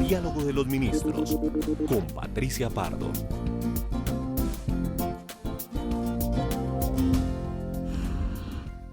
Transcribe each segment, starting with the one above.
Diálogo de los Ministros, con Patricia Pardo.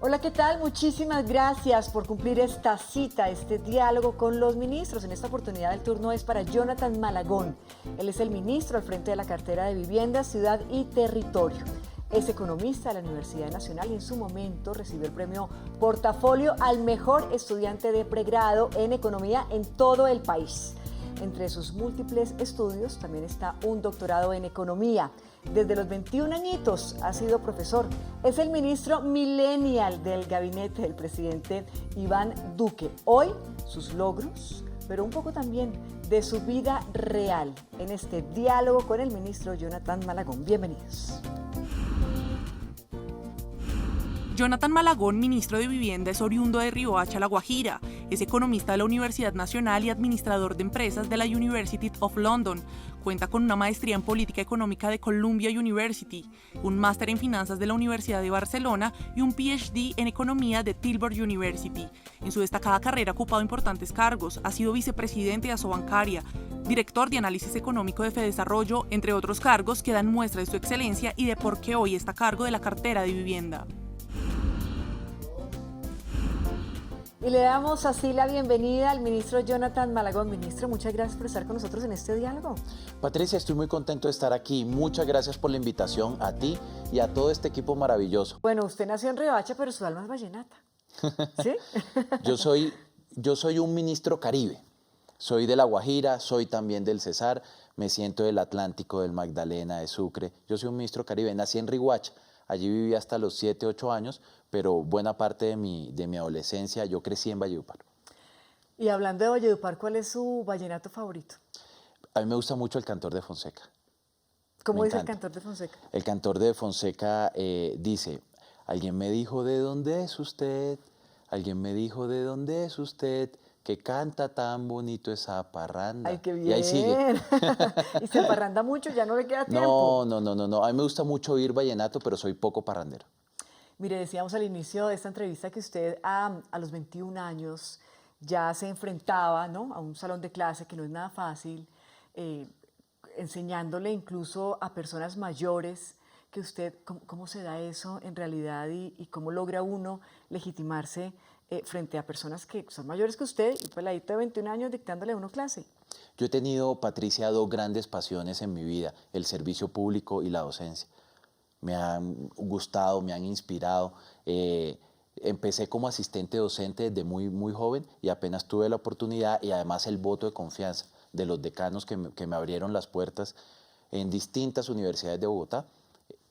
Hola, ¿qué tal? Muchísimas gracias por cumplir esta cita, este diálogo con los ministros. En esta oportunidad el turno es para Jonathan Malagón. Él es el ministro al frente de la cartera de Vivienda, Ciudad y Territorio. Es economista de la Universidad Nacional y en su momento recibió el premio Portafolio al mejor estudiante de pregrado en economía en todo el país. Entre sus múltiples estudios también está un doctorado en economía. Desde los 21 añitos ha sido profesor. Es el ministro millennial del gabinete del presidente Iván Duque. Hoy, sus logros, pero un poco también de su vida real en este diálogo con el ministro Jonathan Malagón. Bienvenidos. Jonathan Malagón, ministro de Vivienda, es oriundo de Riohacha, La Guajira. Es economista de la Universidad Nacional y administrador de empresas de la University of London. Cuenta con una maestría en Política Económica de Columbia University, un máster en Finanzas de la Universidad de Barcelona y un PhD en Economía de Tilburg University. En su destacada carrera ha ocupado importantes cargos. Ha sido vicepresidente de Asobancaria, director de Análisis Económico de Fedesarrollo, entre otros cargos que dan muestra de su excelencia y de por qué hoy está a cargo de la cartera de Vivienda. Y le damos así la bienvenida al ministro Jonathan Malagón. Ministro, muchas gracias por estar con nosotros en este diálogo. Patricia, estoy muy contento de estar aquí. Muchas gracias por la invitación a ti y a todo este equipo maravilloso. Bueno, usted nació en Riohacha, pero su alma es vallenata. ¿Sí? Yo soy un ministro caribe. Soy de La Guajira, soy también del Cesar, me siento del Atlántico, del Magdalena, de Sucre. Yo soy un ministro caribe. Nací en Riohacha. Allí viví hasta los 7, 8 años, pero buena parte de mi adolescencia yo crecí en Valledupar. Y hablando de Valledupar, ¿cuál es su vallenato favorito? A mí me gusta mucho el Cantor de Fonseca. ¿Cómo dice el Cantor de Fonseca? El Cantor de Fonseca dice, alguien me dijo de dónde es usted, alguien me dijo de dónde es usted, que canta tan bonito esa parranda. ¡Ay, qué bien! Y ahí sigue. ¿Y se parranda mucho? ¿Ya no le queda tiempo? No. A mí me gusta mucho oír vallenato, pero soy poco parrandero. Mire, decíamos al inicio de esta entrevista que usted a los 21 años ya se enfrentaba, ¿no?, a un salón de clase que no es nada fácil, enseñándole incluso a personas mayores que usted, ¿cómo se da eso en realidad y cómo logra uno legitimarse frente a personas que son mayores que usted y peladito de 21 años dictándole a uno clase? Yo he tenido, Patricia, dos grandes pasiones en mi vida, el servicio público y la docencia. Me han gustado, me han inspirado. Empecé como asistente docente desde muy joven y apenas tuve la oportunidad y además el voto de confianza de los decanos que me abrieron las puertas en distintas universidades de Bogotá.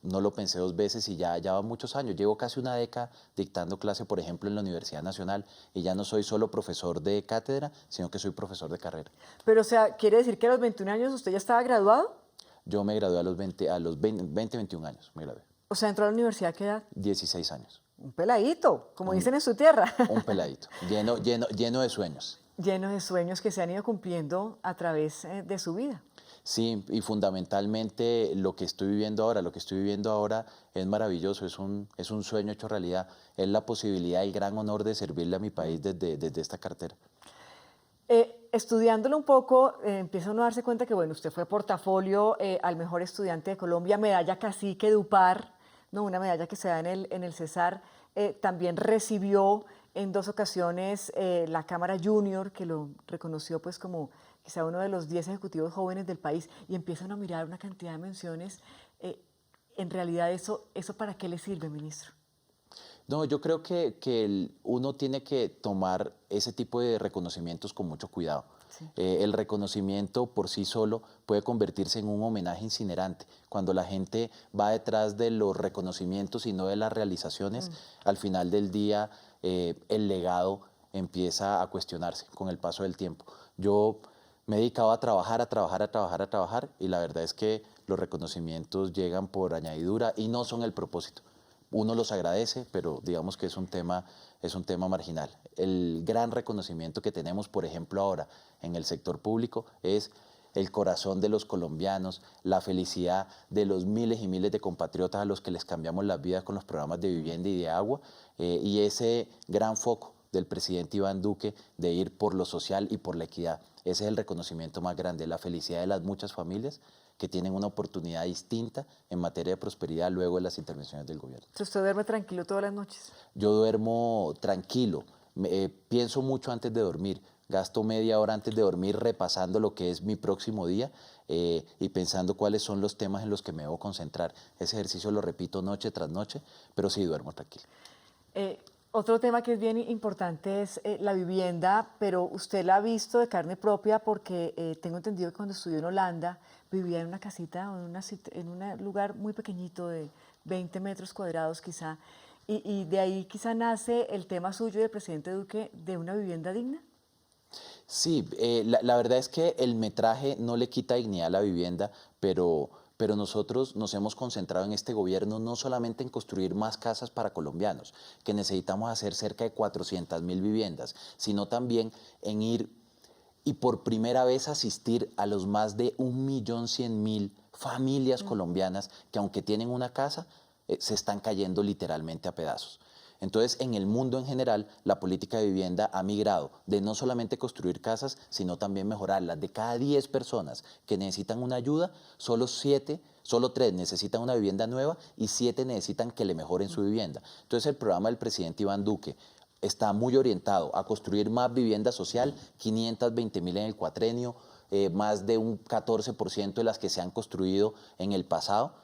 No lo pensé dos veces y ya van muchos años. Llevo casi una década dictando clase, por ejemplo, en la Universidad Nacional y ya no soy solo profesor de cátedra, sino que soy profesor de carrera. Pero, o sea, ¿quiere decir que a los 21 años usted ya estaba graduado? Yo me gradué a los 21 años, me gradué. O sea, ¿entró a la universidad a qué edad? 16 años. Un peladito, como dicen en su tierra. Un peladito, lleno de sueños. Lleno de sueños que se han ido cumpliendo a través de su vida. Sí, y fundamentalmente lo que estoy viviendo ahora es maravilloso, es un sueño hecho realidad, es la posibilidad y el gran honor de servirle a mi país desde esta cartera. Estudiándolo un poco, empieza uno a darse cuenta que, bueno, usted fue portafolio al mejor estudiante de Colombia, medalla Cacique Dupar, ¿no?, una medalla que se da en el Cesar. También recibió en 2 ocasiones la Cámara Junior, que lo reconoció pues como quizá uno de los 10 ejecutivos jóvenes del país, y empiezan a mirar una cantidad de menciones. En realidad, ¿eso para qué le sirve, ministro? No, yo creo que uno tiene que tomar ese tipo de reconocimientos con mucho cuidado. Sí. El reconocimiento por sí solo puede convertirse en un homenaje incinerante. Cuando la gente va detrás de los reconocimientos y no de las realizaciones, al final del día el legado empieza a cuestionarse con el paso del tiempo. Yo me he dedicado a trabajar y la verdad es que los reconocimientos llegan por añadidura y no son el propósito. Uno los agradece, pero digamos que es un tema marginal. El gran reconocimiento que tenemos, por ejemplo, ahora en el sector público es el corazón de los colombianos, la felicidad de los miles y miles de compatriotas a los que les cambiamos las vidas con los programas de vivienda y de agua, y ese gran foco del presidente Iván Duque de ir por lo social y por la equidad. Ese es el reconocimiento más grande, la felicidad de las muchas familias que tienen una oportunidad distinta en materia de prosperidad luego de las intervenciones del gobierno. ¿Usted duerme tranquilo todas las noches? Yo duermo tranquilo, pienso mucho antes de dormir, gasto media hora antes de dormir repasando lo que es mi próximo día y pensando cuáles son los temas en los que me debo concentrar. Ese ejercicio lo repito noche tras noche, pero sí duermo tranquilo. Otro tema que es bien importante es la vivienda, pero usted la ha visto de carne propia porque tengo entendido que cuando estudió en Holanda vivía en una casita o en un lugar muy pequeñito de 20 metros cuadrados quizá, y de ahí quizá nace el tema suyo y del presidente Duque de una vivienda digna. Sí, la verdad es que el metraje no le quita dignidad a la vivienda, pero nosotros nos hemos concentrado en este gobierno no solamente en construir más casas para colombianos, que necesitamos hacer cerca de 400.000 viviendas, sino también en ir y por primera vez asistir a los más de 1.100.000 familias colombianas que aunque tienen una casa, se están cayendo literalmente a pedazos. Entonces, en el mundo en general, la política de vivienda ha migrado de no solamente construir casas, sino también mejorarlas. De cada 10 personas que necesitan una ayuda, solo 3 necesitan una vivienda nueva y 7 necesitan que le mejoren su vivienda. Entonces, el programa del presidente Iván Duque está muy orientado a construir más vivienda social, 520.000 en el cuatrenio, más de un 14% de las que se han construido en el pasado.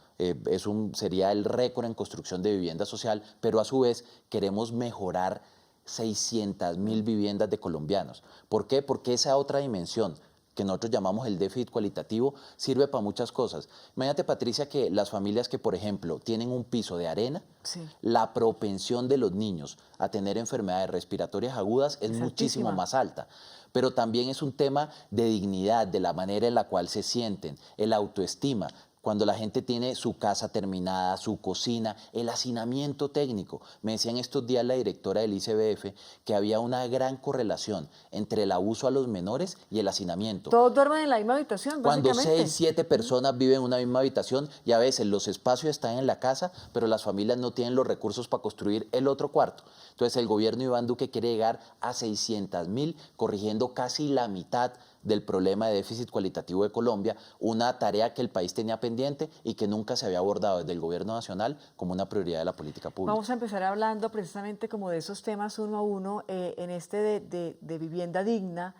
Sería el récord en construcción de vivienda social, pero a su vez queremos mejorar 600.000 viviendas de colombianos. ¿Por qué? Porque esa otra dimensión que nosotros llamamos el déficit cualitativo sirve para muchas cosas. Imagínate, Patricia, que las familias que, por ejemplo, tienen un piso de arena, sí, la propensión de los niños a tener enfermedades respiratorias agudas es muchísimo más alta. Pero también es un tema de dignidad, de la manera en la cual se sienten, el autoestima. Cuando la gente tiene su casa terminada, su cocina, el hacinamiento técnico. Me decían estos días la directora del ICBF que había una gran correlación entre el abuso a los menores y el hacinamiento. Todos duermen en la misma habitación, Cuando básicamente. 6, 7 personas viven en una misma habitación y a veces los espacios están en la casa, pero las familias no tienen los recursos para construir el otro cuarto. Entonces el gobierno de Iván Duque quiere llegar a 600.000, corrigiendo casi la mitad del problema de déficit cualitativo de Colombia, una tarea que el país tenía pendiente y que nunca se había abordado desde el gobierno nacional como una prioridad de la política pública. Vamos a empezar hablando precisamente como de esos temas uno a uno, en este de vivienda digna.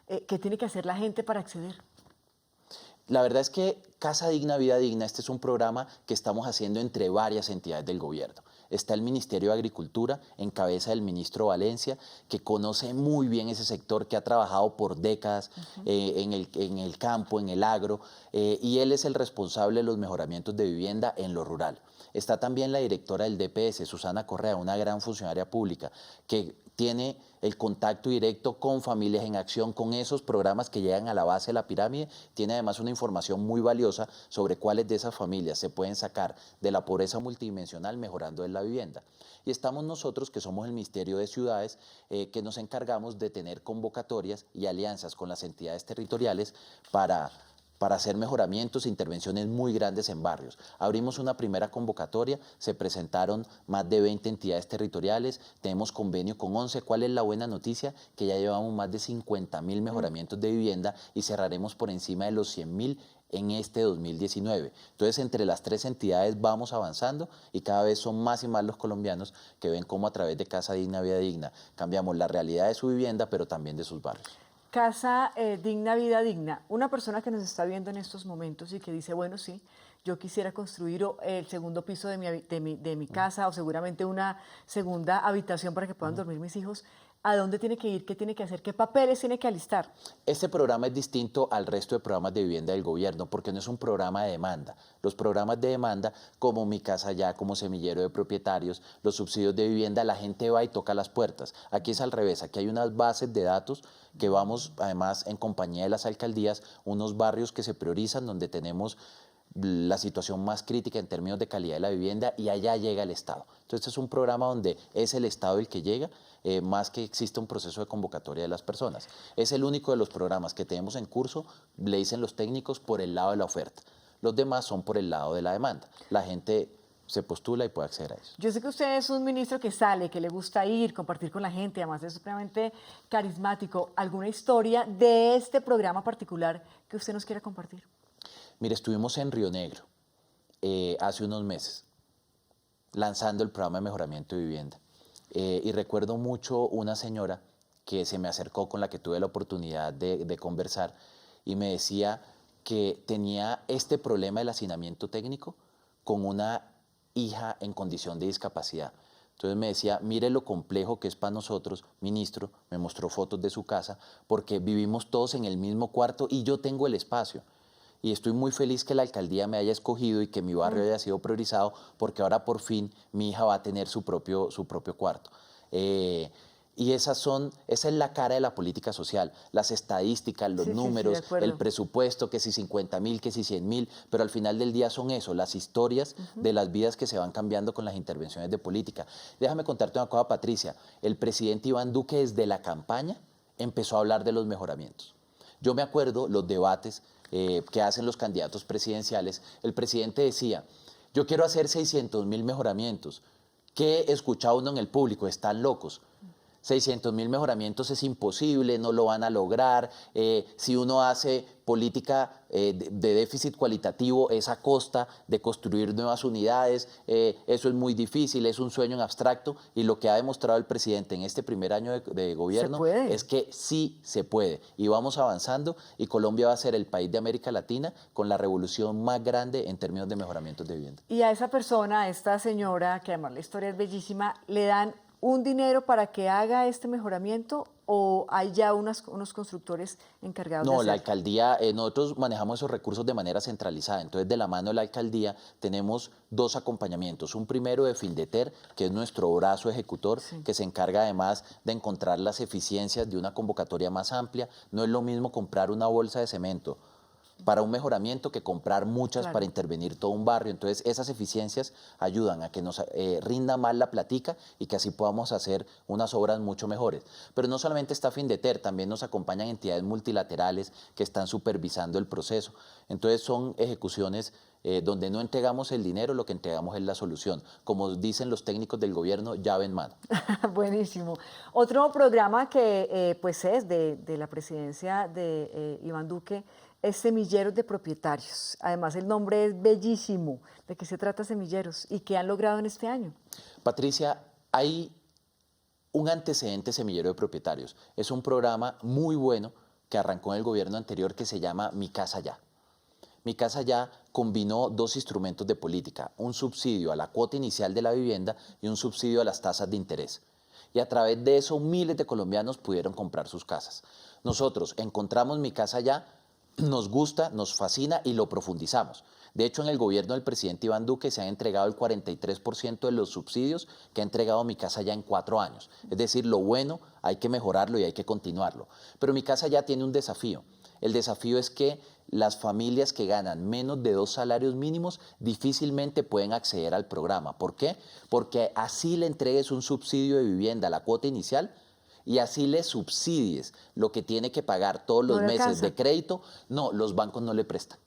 ¿Qué tiene que hacer la gente para acceder? La verdad es que Casa Digna, Vida Digna, este es un programa que estamos haciendo entre varias entidades del gobierno. Está el Ministerio de Agricultura, en cabeza del ministro Valencia, que conoce muy bien ese sector, que ha trabajado por décadas en el campo, en el agro, y él es el responsable de los mejoramientos de vivienda en lo rural. Está también la directora del DPS, Susana Correa, una gran funcionaria pública, que tiene el contacto directo con Familias en Acción, con esos programas que llegan a la base de la pirámide. Tiene además una información muy valiosa sobre cuáles de esas familias se pueden sacar de la pobreza multidimensional mejorando en la vivienda. Y estamos nosotros, que somos el Ministerio de Ciudades, que nos encargamos de tener convocatorias y alianzas con las entidades territoriales para hacer mejoramientos e intervenciones muy grandes en barrios. Abrimos una primera convocatoria, se presentaron más de 20 entidades territoriales, tenemos convenio con 11. ¿Cuál es la buena noticia? Que ya llevamos más de 50.000 mejoramientos de vivienda y cerraremos por encima de los 100.000 en este 2019. Entonces, entre las 3 entidades vamos avanzando y cada vez son más y más los colombianos que ven cómo a través de Casa Digna, Vida Digna cambiamos la realidad de su vivienda, pero también de sus barrios. Casa Digna, Vida Digna. Una persona que nos está viendo en estos momentos y que dice, bueno, sí, yo quisiera construir el segundo piso de mi casa o seguramente una segunda habitación para que puedan dormir mis hijos. ¿A dónde tiene que ir? ¿Qué tiene que hacer? ¿Qué papeles tiene que alistar? Este programa es distinto al resto de programas de vivienda del gobierno porque no es un programa de demanda. Los programas de demanda, como Mi Casa Ya, como Semillero de Propietarios, los subsidios de vivienda, la gente va y toca las puertas. Aquí es al revés, aquí hay unas bases de datos que vamos, además, en compañía de las alcaldías, unos barrios que se priorizan donde tenemos la situación más crítica en términos de calidad de la vivienda y allá llega el Estado. Entonces, este es un programa donde es el Estado el que llega, más que existe un proceso de convocatoria de las personas. Es el único de los programas que tenemos en curso, le dicen los técnicos, por el lado de la oferta. Los demás son por el lado de la demanda. La gente se postula y puede acceder a eso. Yo sé que usted es un ministro que sale, que le gusta ir, compartir con la gente, además es supremamente carismático. ¿Alguna historia de este programa particular que usted nos quiera compartir? Mire, estuvimos en Río Negro hace unos meses, lanzando el programa de mejoramiento de vivienda. Y recuerdo mucho una señora que se me acercó, con la que tuve la oportunidad de conversar, y me decía que tenía este problema del hacinamiento técnico con una hija en condición de discapacidad. Entonces me decía, mire lo complejo que es para nosotros, ministro, me mostró fotos de su casa, porque vivimos todos en el mismo cuarto y yo tengo el espacio. Y estoy muy feliz que la alcaldía me haya escogido y que mi barrio haya sido priorizado, porque ahora por fin mi hija va a tener su propio cuarto. Y esa es la cara de la política social, las estadísticas, los números, el presupuesto, que si 50.000, que si 100.000, pero al final del día son eso, las historias de las vidas que se van cambiando con las intervenciones de política. Déjame contarte una cosa, Patricia. El presidente Iván Duque desde la campaña empezó a hablar de los mejoramientos. Yo me acuerdo los debates que hacen los candidatos presidenciales. El presidente decía, yo quiero hacer 600.000 mejoramientos. ¿Qué escucha uno en el público? Están locos. 600.000 mejoramientos es imposible, no lo van a lograr. Si uno hace política de déficit cualitativo, es a costa de construir nuevas unidades. Eso es muy difícil, es un sueño en abstracto. Y lo que ha demostrado el presidente en este primer año de gobierno es que sí se puede. Y vamos avanzando, y Colombia va a ser el país de América Latina con la revolución más grande en términos de mejoramientos de vivienda. Y a esa persona, a esta señora, que además la historia es bellísima, le dan un dinero para que haga este mejoramiento, o hay ya unos constructores encargados de hacerlo? No, la alcaldía, nosotros manejamos esos recursos de manera centralizada. Entonces, de la mano de la alcaldía tenemos dos acompañamientos. Un primero de Findeter, que es nuestro brazo ejecutor, que se encarga además de encontrar las eficiencias de una convocatoria más amplia. No es lo mismo comprar una bolsa de cemento para un mejoramiento que comprar muchas para intervenir todo un barrio. Entonces, esas eficiencias ayudan a que nos rinda más la platica y que así podamos hacer unas obras mucho mejores. Pero no solamente está Findeter, también nos acompañan entidades multilaterales que están supervisando el proceso. Entonces, son ejecuciones donde no entregamos el dinero, lo que entregamos es la solución. Como dicen los técnicos del gobierno, llave en mano. Buenísimo. Otro programa que pues es de la presidencia de Iván Duque es Semilleros de Propietarios. Además, el nombre es bellísimo. ¿De qué se trata Semilleros y qué han logrado en este año? Patricia, hay un antecedente Semillero de Propietarios. Es un programa muy bueno que arrancó en el gobierno anterior, que se llama Mi Casa Ya. Mi Casa Ya combinó dos instrumentos de política, un subsidio a la cuota inicial de la vivienda y un subsidio a las tasas de interés. Y a través de eso miles de colombianos pudieron comprar sus casas. Nosotros encontramos Mi Casa Ya, nos gusta, nos fascina y lo profundizamos. De hecho, en el gobierno del presidente Iván Duque se han entregado el 43% de los subsidios que ha entregado Mi Casa Ya en 4 años. Es decir, lo bueno hay que mejorarlo y hay que continuarlo. Pero Mi Casa Ya tiene un desafío. El desafío es que las familias que ganan menos de 2 salarios mínimos difícilmente pueden acceder al programa. ¿Por qué? Porque así le entregues un subsidio de vivienda a la cuota inicial y así le subsidies lo que tiene que pagar todos los meses de crédito, no, los bancos no le prestan.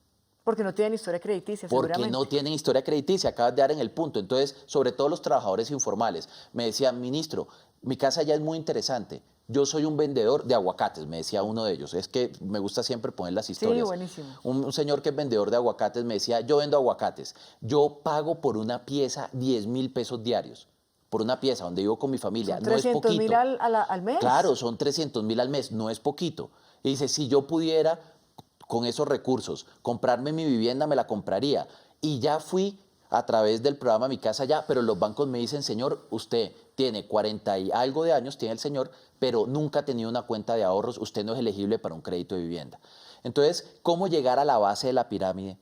Porque no tienen historia crediticia, seguramente. Porque no tienen historia crediticia, acabas de dar en el punto. Entonces, sobre todo los trabajadores informales. Me decían, ministro, Mi Casa Ya es muy interesante. Yo soy un vendedor de aguacates, me decía uno de ellos. Es que me gusta siempre poner las historias. Sí, buenísimo. Un señor que es vendedor de aguacates me decía, yo vendo aguacates. Yo pago por una pieza 10.000 pesos diarios. Por una pieza donde vivo con mi familia. No es poquito. ¿300.000 al mes? Claro, son 300.000 al mes, no es poquito. Y dice, si yo pudiera con esos recursos comprarme mi vivienda, me la compraría. Y ya fui a través del programa Mi Casa Ya, pero los bancos me dicen, señor, usted tiene 40 y algo de años, tiene el señor, pero nunca ha tenido una cuenta de ahorros, usted no es elegible para un crédito de vivienda. Entonces, ¿cómo llegar a la base de la pirámide?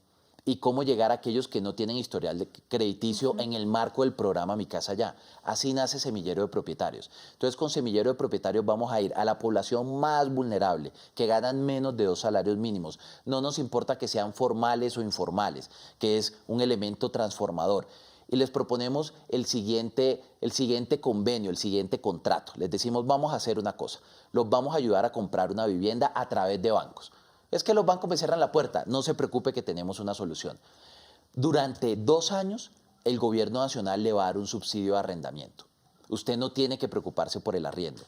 Y cómo llegar a aquellos que no tienen historial de crediticio en el marco del programa Mi Casa Ya. Así nace Semillero de Propietarios. Entonces, con Semillero de Propietarios vamos a ir a la población más vulnerable, que ganan menos de 2 salarios mínimos. No nos importa que sean formales o informales, que es un elemento transformador. Y les proponemos el siguiente convenio, el siguiente contrato. Les decimos, vamos a hacer una cosa, los vamos a ayudar a comprar una vivienda a través de bancos. Es que los bancos me cierran la puerta. No se preocupe que tenemos una solución. Durante 2 años el gobierno nacional le va a dar un subsidio de arrendamiento. Usted no tiene que preocuparse por el arriendo,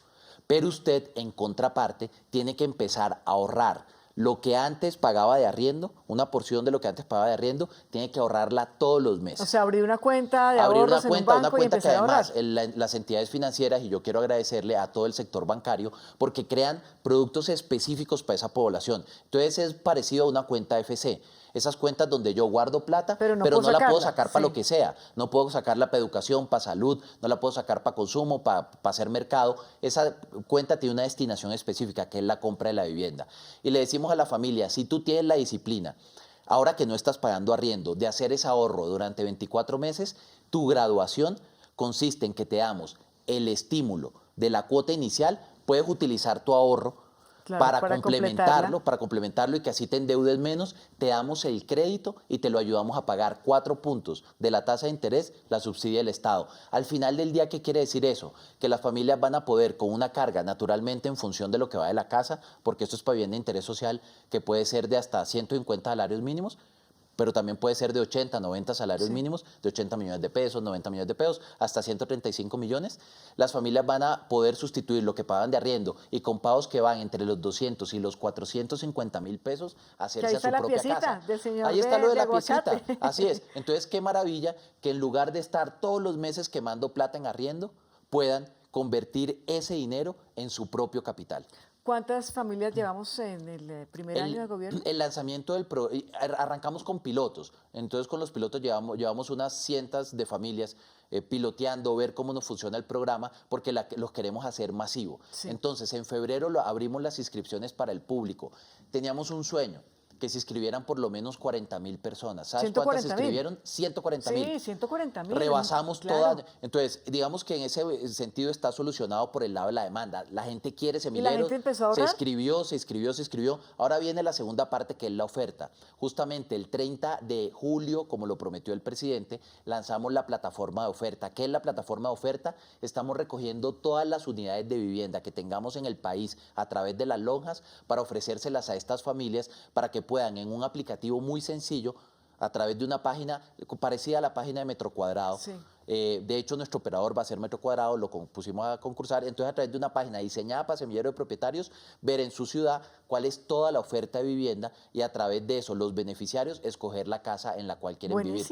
pero usted, en contraparte, tiene que empezar a ahorrar lo que antes pagaba de arriendo, una porción de lo que antes pagaba de arriendo, tiene que ahorrarla todos los meses. O sea, abrir una cuenta de ahorros en un banco y empezar a ahorrar. Las entidades financieras, y yo quiero agradecerle a todo el sector bancario, porque crean productos específicos para esa población. Entonces es parecido a una cuenta FC. Esas cuentas donde yo guardo plata, pero no la puedo sacar para lo que sea. No puedo sacarla para educación, para salud, no la puedo sacar para consumo, para hacer mercado. Esa cuenta tiene una destinación específica, que es la compra de la vivienda. Y le decimos a la familia, si tú tienes la disciplina, ahora que no estás pagando arriendo, de hacer ese ahorro durante 24 meses, tu graduación consiste en que te damos el estímulo de la cuota inicial, puedes utilizar tu ahorro para complementarlo y que así te endeudes menos, te damos el crédito y te lo ayudamos a pagar 4 puntos de la tasa de interés, la subsidia del Estado. Al final del día, ¿qué quiere decir eso? Que las familias van a poder, con una carga naturalmente en función de lo que va de la casa, porque esto es para vivienda de interés social, que puede ser de hasta 150 salarios mínimos, pero también puede ser de 80, 90 salarios mínimos, de 80 millones de pesos, 90 millones de pesos, hasta 135 millones. Las familias van a poder sustituir lo que pagan de arriendo y con pagos que van entre los 200 y los 450.000 pesos, hacerse a su propia casa. Ahí está lo de la piecita, así es. Entonces, qué maravilla que en lugar de estar todos los meses quemando plata en arriendo, puedan convertir ese dinero en su propio capital. ¿Cuántas familias llevamos en el primer año de gobierno? El lanzamiento arrancamos con pilotos, entonces con los pilotos llevamos unas cientos de familias piloteando, ver cómo nos funciona el programa, porque los queremos hacer masivo. Sí. Entonces, en febrero abrimos las inscripciones para el público. Teníamos un sueño, que se inscribieran por lo menos 40.000 personas. ¿Sabes cuántas se inscribieron? 140.000. Sí, 140.000. Rebasamos todas. Entonces, digamos que en ese sentido está solucionado por el lado de la demanda. La gente quiere semilleros. ¿Y la gente empezó a ahorrar? Se inscribió. Ahora viene la segunda parte, que es la oferta. Justamente el 30 de julio, como lo prometió el presidente, lanzamos la plataforma de oferta. ¿Qué es la plataforma de oferta? Estamos recogiendo todas las unidades de vivienda que tengamos en el país a través de las lonjas para ofrecérselas a estas familias para que puedan en un aplicativo muy sencillo, a través de una página parecida a la página de Metro Cuadrado. Sí. De hecho, nuestro operador va a ser Metro Cuadrado, lo pusimos a concursar. Entonces, a través de una página diseñada para semillero de propietarios, ver en su ciudad cuál es toda la oferta de vivienda y a través de eso, los beneficiarios, escoger la casa en la cual quieren vivir.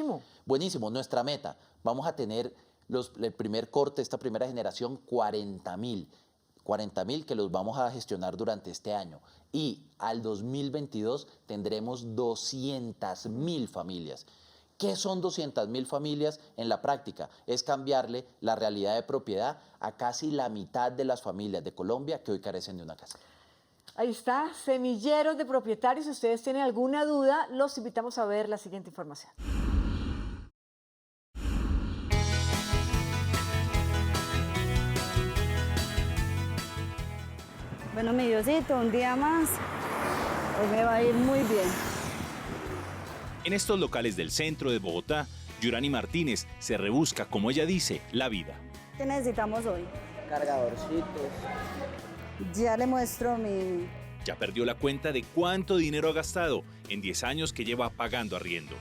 Buenísimo. Nuestra meta, vamos a tener el primer corte, esta primera generación, 40.000 que los vamos a gestionar durante este año. Y al 2022 tendremos 200.000 familias. ¿Qué son 200.000 familias en la práctica? Es cambiarle la realidad de propiedad a casi la mitad de las familias de Colombia que hoy carecen de una casa. Ahí está, semilleros de propietarios. Si ustedes tienen alguna duda, los invitamos a ver la siguiente información. Bueno, mi Diosito, un día más, hoy me va a ir muy bien. En estos locales del centro de Bogotá, Yurani Martínez se rebusca, como ella dice, la vida. ¿Qué necesitamos hoy? Cargadorcitos. Ya le muestro mi... Ya perdió la cuenta de cuánto dinero ha gastado en 10 años que lleva pagando arriendo.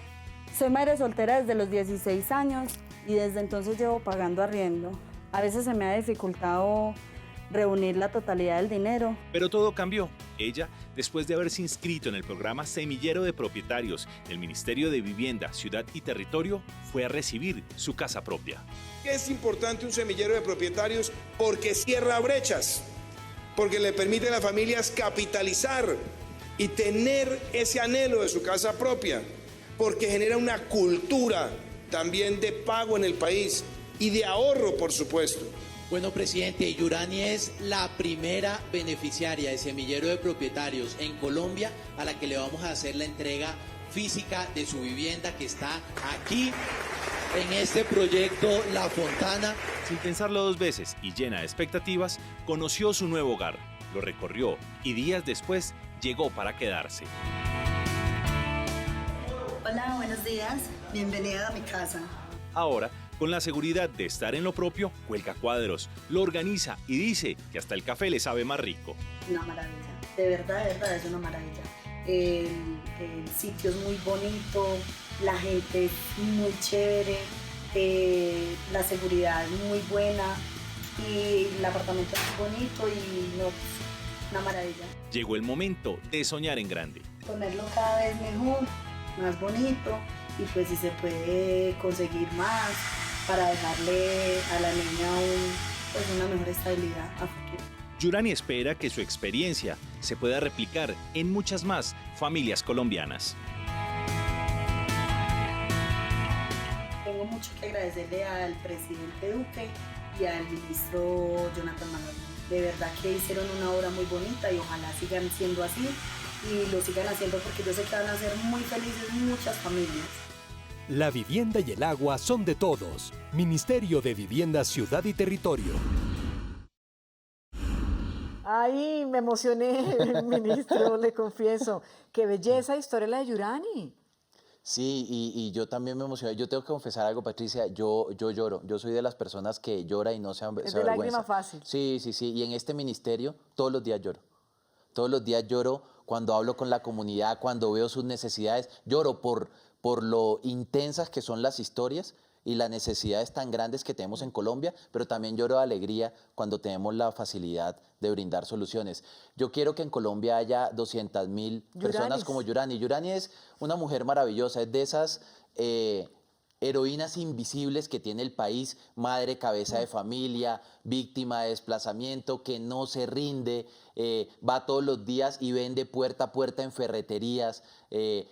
Soy madre soltera desde los 16 años y desde entonces llevo pagando arriendo. A veces se me ha dificultado reunir la totalidad del dinero. Pero todo cambió. Ella, después de haberse inscrito en el programa Semillero de Propietarios del Ministerio de Vivienda, Ciudad y Territorio, fue a recibir su casa propia. Es importante un semillero de propietarios porque cierra brechas, porque le permite a las familias capitalizar y tener ese anhelo de su casa propia, porque genera una cultura también de pago en el país y de ahorro, por supuesto. Bueno, presidente, Yurani es la primera beneficiaria de semillero de propietarios en Colombia a la que le vamos a hacer la entrega física de su vivienda, que está aquí en este proyecto La Fontana. Sin pensarlo dos veces y llena de expectativas, conoció su nuevo hogar, lo recorrió y días después llegó para quedarse. Hola, buenos días. Bienvenida a mi casa. Ahora, con la seguridad de estar en lo propio, cuelga cuadros, lo organiza y dice que hasta el café le sabe más rico. Una maravilla, de verdad es una maravilla. El sitio es muy bonito, la gente es muy chévere, la seguridad es muy buena y el apartamento es bonito y no, una maravilla. Llegó el momento de soñar en grande. Ponerlo cada vez mejor, más bonito y pues si se puede conseguir más para dejarle a la niña pues una mejor estabilidad a futuro. Yurani espera que su experiencia se pueda replicar en muchas más familias colombianas. Tengo mucho que agradecerle al presidente Duque y al ministro Jonathan Malagón. De verdad que hicieron una obra muy bonita y ojalá sigan siendo así y lo sigan haciendo porque yo sé que van a ser muy felices muchas familias. La vivienda y el agua son de todos. Ministerio de Vivienda, Ciudad y Territorio. Ay, me emocioné, ministro, le confieso. Qué belleza historia la de Yurani. Sí, y yo también me emocioné. Yo tengo que confesar algo, Patricia, yo lloro. Yo soy de las personas que llora y no se avergüenza. Es de lágrima fácil. Sí, y en este ministerio todos los días lloro. Todos los días lloro cuando hablo con la comunidad, cuando veo sus necesidades. Lloro por lo intensas que son las historias y las necesidades tan grandes que tenemos en Colombia, pero también lloro de alegría cuando tenemos la facilidad de brindar soluciones. Yo quiero que en Colombia haya 200.000 personas como Yurani. Yurani es una mujer maravillosa, es de esas heroínas invisibles que tiene el país, madre, cabeza de familia, víctima de desplazamiento, que no se rinde, va todos los días y vende puerta a puerta en ferreterías,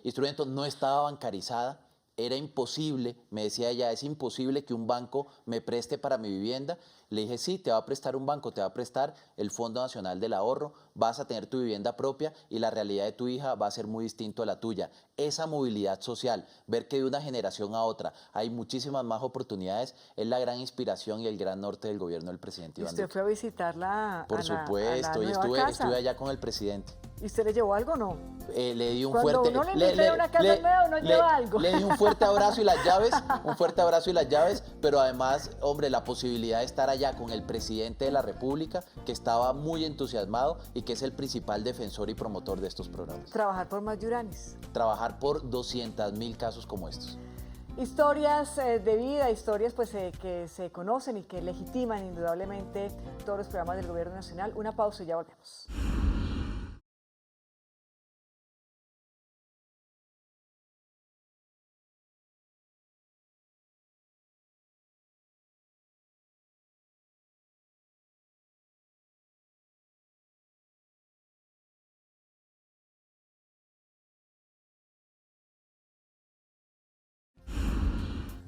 instrumentos, no estaba bancarizada. Era imposible, me decía ella, es imposible que un banco me preste para mi vivienda. Le dije, sí, te va a prestar un banco, te va a prestar el Fondo Nacional del Ahorro, vas a tener tu vivienda propia y la realidad de tu hija va a ser muy distinto a la tuya. Esa movilidad social, ver que de una generación a otra hay muchísimas más oportunidades, es la gran inspiración y el gran norte del gobierno del presidente Iván Duque. ¿Usted fue a visitarla? Por supuesto, y estuve allá con el presidente. ¿Y usted le llevó algo o no? Le di un Cuando fuerte... uno le invita a una casa nueva, uno lleva algo. Le di un fuerte abrazo y las llaves, pero además, hombre, la posibilidad de estar allá con el presidente de la República, que estaba muy entusiasmado y que es el principal defensor y promotor de estos programas. Trabajar por más Yuranis. Trabajar por 200.000 casos como estos. Historias de vida, historias pues, que se conocen y que legitiman indudablemente todos los programas del Gobierno Nacional. Una pausa y ya volvemos.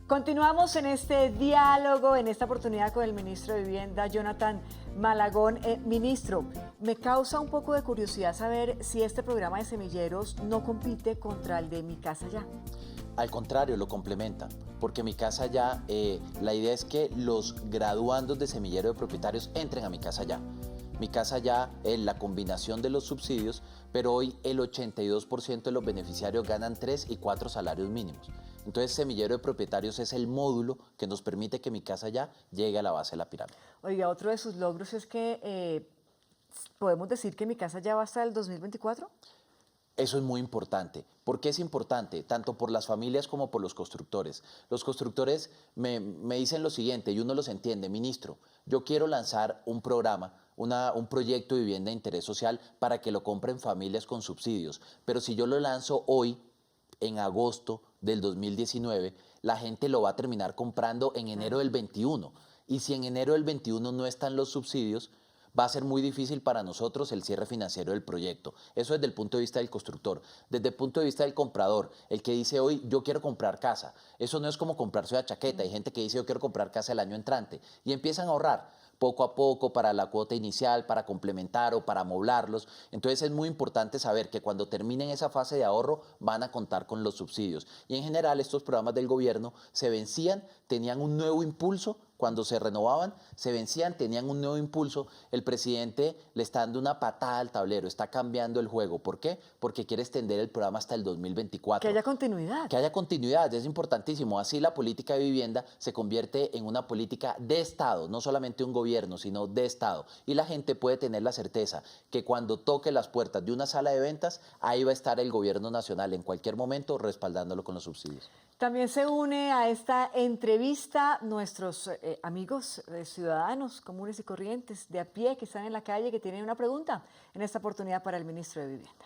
Continuamos en este diálogo, en esta oportunidad con el ministro de Vivienda, Jonathan Malagón. Ministro, me causa un poco de curiosidad saber si este programa de semilleros no compite contra el de Mi Casa Ya. Al contrario, lo complementa, porque Mi Casa Ya, la idea es que los graduandos de semillero de propietarios entren a Mi Casa Ya. Mi Casa Ya es la combinación de los subsidios, pero hoy el 82% de los beneficiarios ganan 3 y 4 salarios mínimos. Entonces, Semillero de Propietarios es el módulo que nos permite que Mi Casa Ya llegue a la base de la pirámide. Oiga, otro de sus logros es que podemos decir que Mi Casa Ya va hasta el 2024. Eso es muy importante. ¿Por qué es importante? Tanto por las familias como por los constructores. Los constructores me dicen lo siguiente, y uno los entiende, ministro, yo quiero lanzar un programa, un proyecto de vivienda de interés social para que lo compren familias con subsidios. Pero si yo lo lanzo hoy, en agosto del 2019, la gente lo va a terminar comprando en enero del 21. Y si en enero del 21 no están los subsidios, va a ser muy difícil para nosotros el cierre financiero del proyecto. Eso desde el punto de vista del constructor. Desde el punto de vista del comprador, el que dice hoy, yo quiero comprar casa. Eso no es como comprarse una chaqueta. Hay gente que dice, yo quiero comprar casa el año entrante. Y empiezan a ahorrar poco a poco para la cuota inicial, para complementar o para amoblarlos. Entonces es muy importante saber que cuando terminen esa fase de ahorro van a contar con los subsidios. Y en general estos programas del gobierno se vencían, tenían un nuevo impulso cuando se renovaban, se vencían, tenían un nuevo impulso. El presidente le está dando una patada al tablero, está cambiando el juego. ¿Por qué? Porque quiere extender el programa hasta el 2024. Que haya continuidad. Que haya continuidad, es importantísimo. Así la política de vivienda se convierte en una política de Estado, no solamente un gobierno, sino de Estado. Y la gente puede tener la certeza que cuando toque las puertas de una sala de ventas, ahí va a estar el gobierno nacional en cualquier momento respaldándolo con los subsidios. También se une a esta entrevista nuestros amigos ciudadanos comunes y corrientes de a pie que están en la calle, que tienen una pregunta en esta oportunidad para el ministro de Vivienda.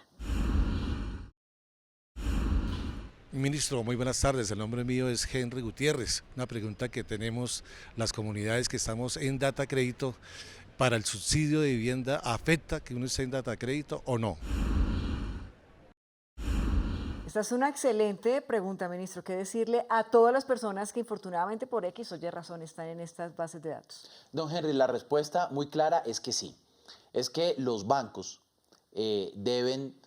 Ministro, muy buenas tardes. El nombre mío es Henry Gutiérrez. Una pregunta que tenemos las comunidades que estamos en Data Crédito. ¿Para el subsidio de vivienda afecta que uno esté en Data Crédito o no? Esta es una excelente pregunta, ministro. ¿Qué decirle a todas las personas que infortunadamente por X o Y razón están en estas bases de datos? Don Henry, la respuesta muy clara es que sí. Es que los bancos deben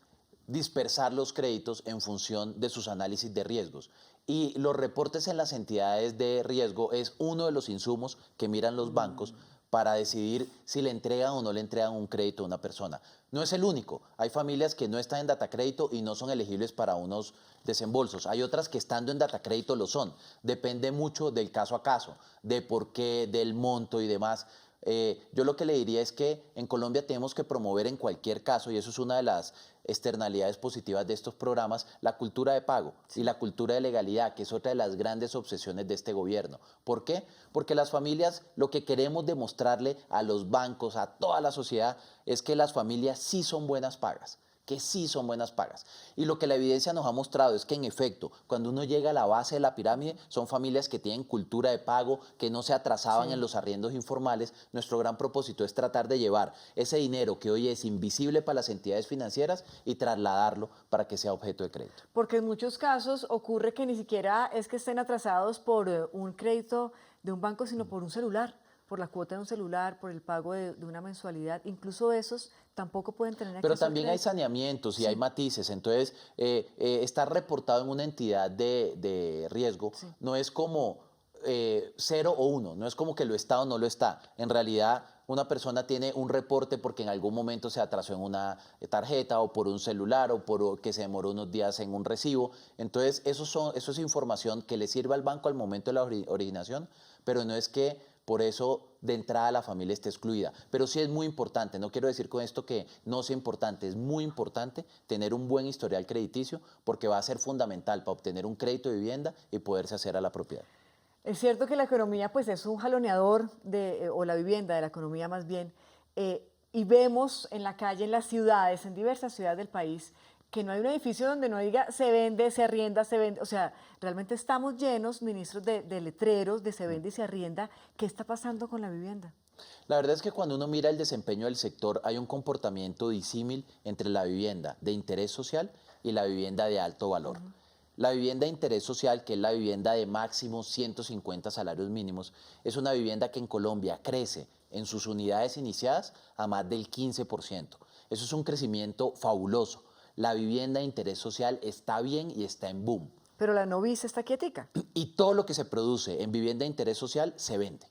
dispersar los créditos en función de sus análisis de riesgos. Y los reportes en las entidades de riesgo es uno de los insumos que miran los bancos para decidir si le entregan o no le entregan un crédito a una persona. No es el único. Hay familias que no están en Data Crédito y no son elegibles para unos desembolsos. Hay otras que estando en Data Crédito lo son. Depende mucho del caso a caso, de por qué, del monto y demás. Yo lo que le diría es que en Colombia tenemos que promover en cualquier caso, y eso es una de las externalidades positivas de estos programas, la cultura de pago y la cultura de legalidad, que es otra de las grandes obsesiones de este gobierno. ¿Por qué? Porque las familias, lo que queremos demostrarle a los bancos, a toda la sociedad, es que las familias sí son buenas pagas. Que sí son buenas pagas. Y lo que la evidencia nos ha mostrado es que en efecto, cuando uno llega a la base de la pirámide, son familias que tienen cultura de pago, que no se atrasaban en los arriendos informales. Nuestro gran propósito es tratar de llevar ese dinero que hoy es invisible para las entidades financieras y trasladarlo para que sea objeto de crédito. Porque en muchos casos ocurre que ni siquiera es que estén atrasados por un crédito de un banco, sino por un celular, por la cuota de un celular, por el pago de una mensualidad. Incluso esos tampoco pueden tener acceso. Pero también hay saneamientos y hay matices. Entonces, estar reportado en una entidad de riesgo no es como 0 o 1, no es como que lo está o no lo está. En realidad, una persona tiene un reporte porque en algún momento se atrasó en una tarjeta o por un celular o por que se demoró unos días en un recibo. Entonces, eso es información que le sirve al banco al momento de la originación, pero no es que por eso de entrada la familia esté excluida. Pero sí es muy importante, no quiero decir con esto que no sea importante, es muy importante tener un buen historial crediticio porque va a ser fundamental para obtener un crédito de vivienda y poderse hacer a la propiedad. Es cierto que la economía pues es un jaloneador, o la vivienda de la economía más bien, y vemos en la calle, en las ciudades, en diversas ciudades del país, que no hay un edificio donde no diga se vende, se arrienda, se vende. O sea, realmente estamos llenos, ministros, de letreros de se vende y se arrienda. ¿Qué está pasando con la vivienda? La verdad es que cuando uno mira el desempeño del sector, hay un comportamiento disímil entre la vivienda de interés social y la vivienda de alto valor. La vivienda de interés social, que es la vivienda de máximo 150 salarios mínimos, es una vivienda que en Colombia crece en sus unidades iniciadas a más del 15%. Eso es un crecimiento fabuloso. La vivienda de interés social está bien y está en boom. Pero la novicia está quietica. Y todo lo que se produce en vivienda de interés social se vende.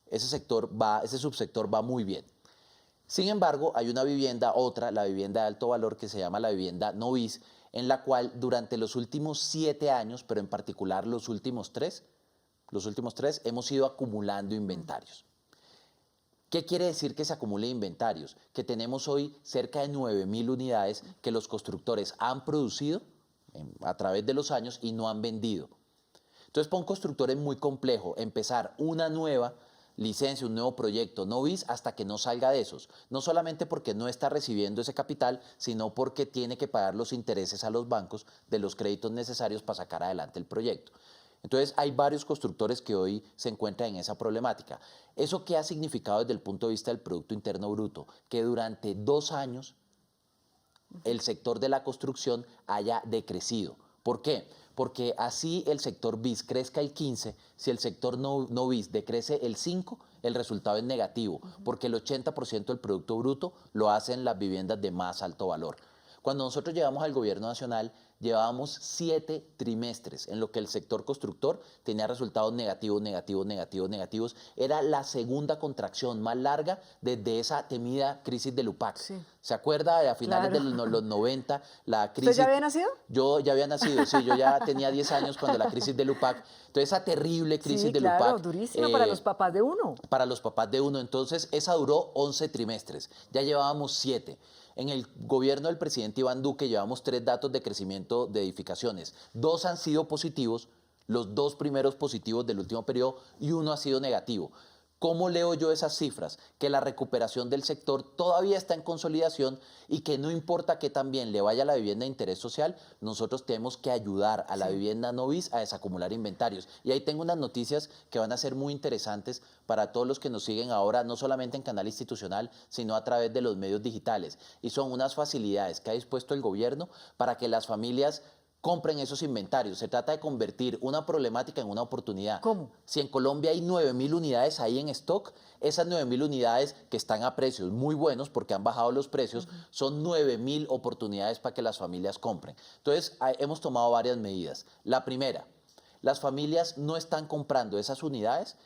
Ese subsector va muy bien. Sin embargo, hay una vivienda, la vivienda de alto valor, que se llama la vivienda novis, en la cual durante los últimos 7 años, pero en particular los últimos 3, hemos ido acumulando inventarios. ¿Qué quiere decir que se acumule inventarios? Que tenemos hoy cerca de 9.000 unidades que los constructores han producido a través de los años y no han vendido. Entonces, para un constructor es muy complejo empezar una nueva licencia, un nuevo proyecto novis hasta que no salga de esos. No solamente porque no está recibiendo ese capital, sino porque tiene que pagar los intereses a los bancos de los créditos necesarios para sacar adelante el proyecto. Entonces, hay varios constructores que hoy se encuentran en esa problemática. ¿Eso qué ha significado desde el punto de vista del Producto Interno Bruto? Que durante 2 años el sector de la construcción haya decrecido. ¿Por qué? Porque así el sector BIS crezca el 15, si el sector no BIS decrece el 5, el resultado es negativo, porque el 80% del Producto Bruto lo hacen las viviendas de más alto valor. Cuando nosotros llegamos al gobierno nacional, llevábamos 7 trimestres en lo que el sector constructor tenía resultados negativos, negativos, negativos, negativos. Era la segunda contracción más larga desde esa temida crisis del UPAC. Sí. ¿Se acuerda? A finales de los 90, la crisis... ¿Usted ya había nacido? Yo ya había nacido, sí. Yo ya tenía 10 años cuando la crisis del UPAC. Entonces, esa terrible crisis del UPAC... Claro, durísima para los papás de uno. Para los papás de uno. Entonces, esa duró 11 trimestres. Ya llevábamos 7. En el gobierno del presidente Iván Duque llevamos 3 datos de crecimiento de edificaciones. 2 han sido positivos, los 2 primeros positivos del último periodo, y 1 ha sido negativo. ¿Cómo leo yo esas cifras? Que la recuperación del sector todavía está en consolidación y que no importa que también le vaya a la vivienda de interés social, nosotros tenemos que ayudar a la vivienda no bis a desacumular inventarios. Y ahí tengo unas noticias que van a ser muy interesantes para todos los que nos siguen ahora, no solamente en canal institucional, sino a través de los medios digitales. Y son unas facilidades que ha dispuesto el gobierno para que las familias compren esos inventarios. Se trata de convertir una problemática en una oportunidad. ¿Cómo? Si en Colombia hay 9.000 unidades ahí en stock, esas 9.000 unidades que están a precios muy buenos porque han bajado los precios, son 9.000 oportunidades para que las familias compren. Entonces, hemos tomado varias medidas. La primera, las familias no están comprando esas unidades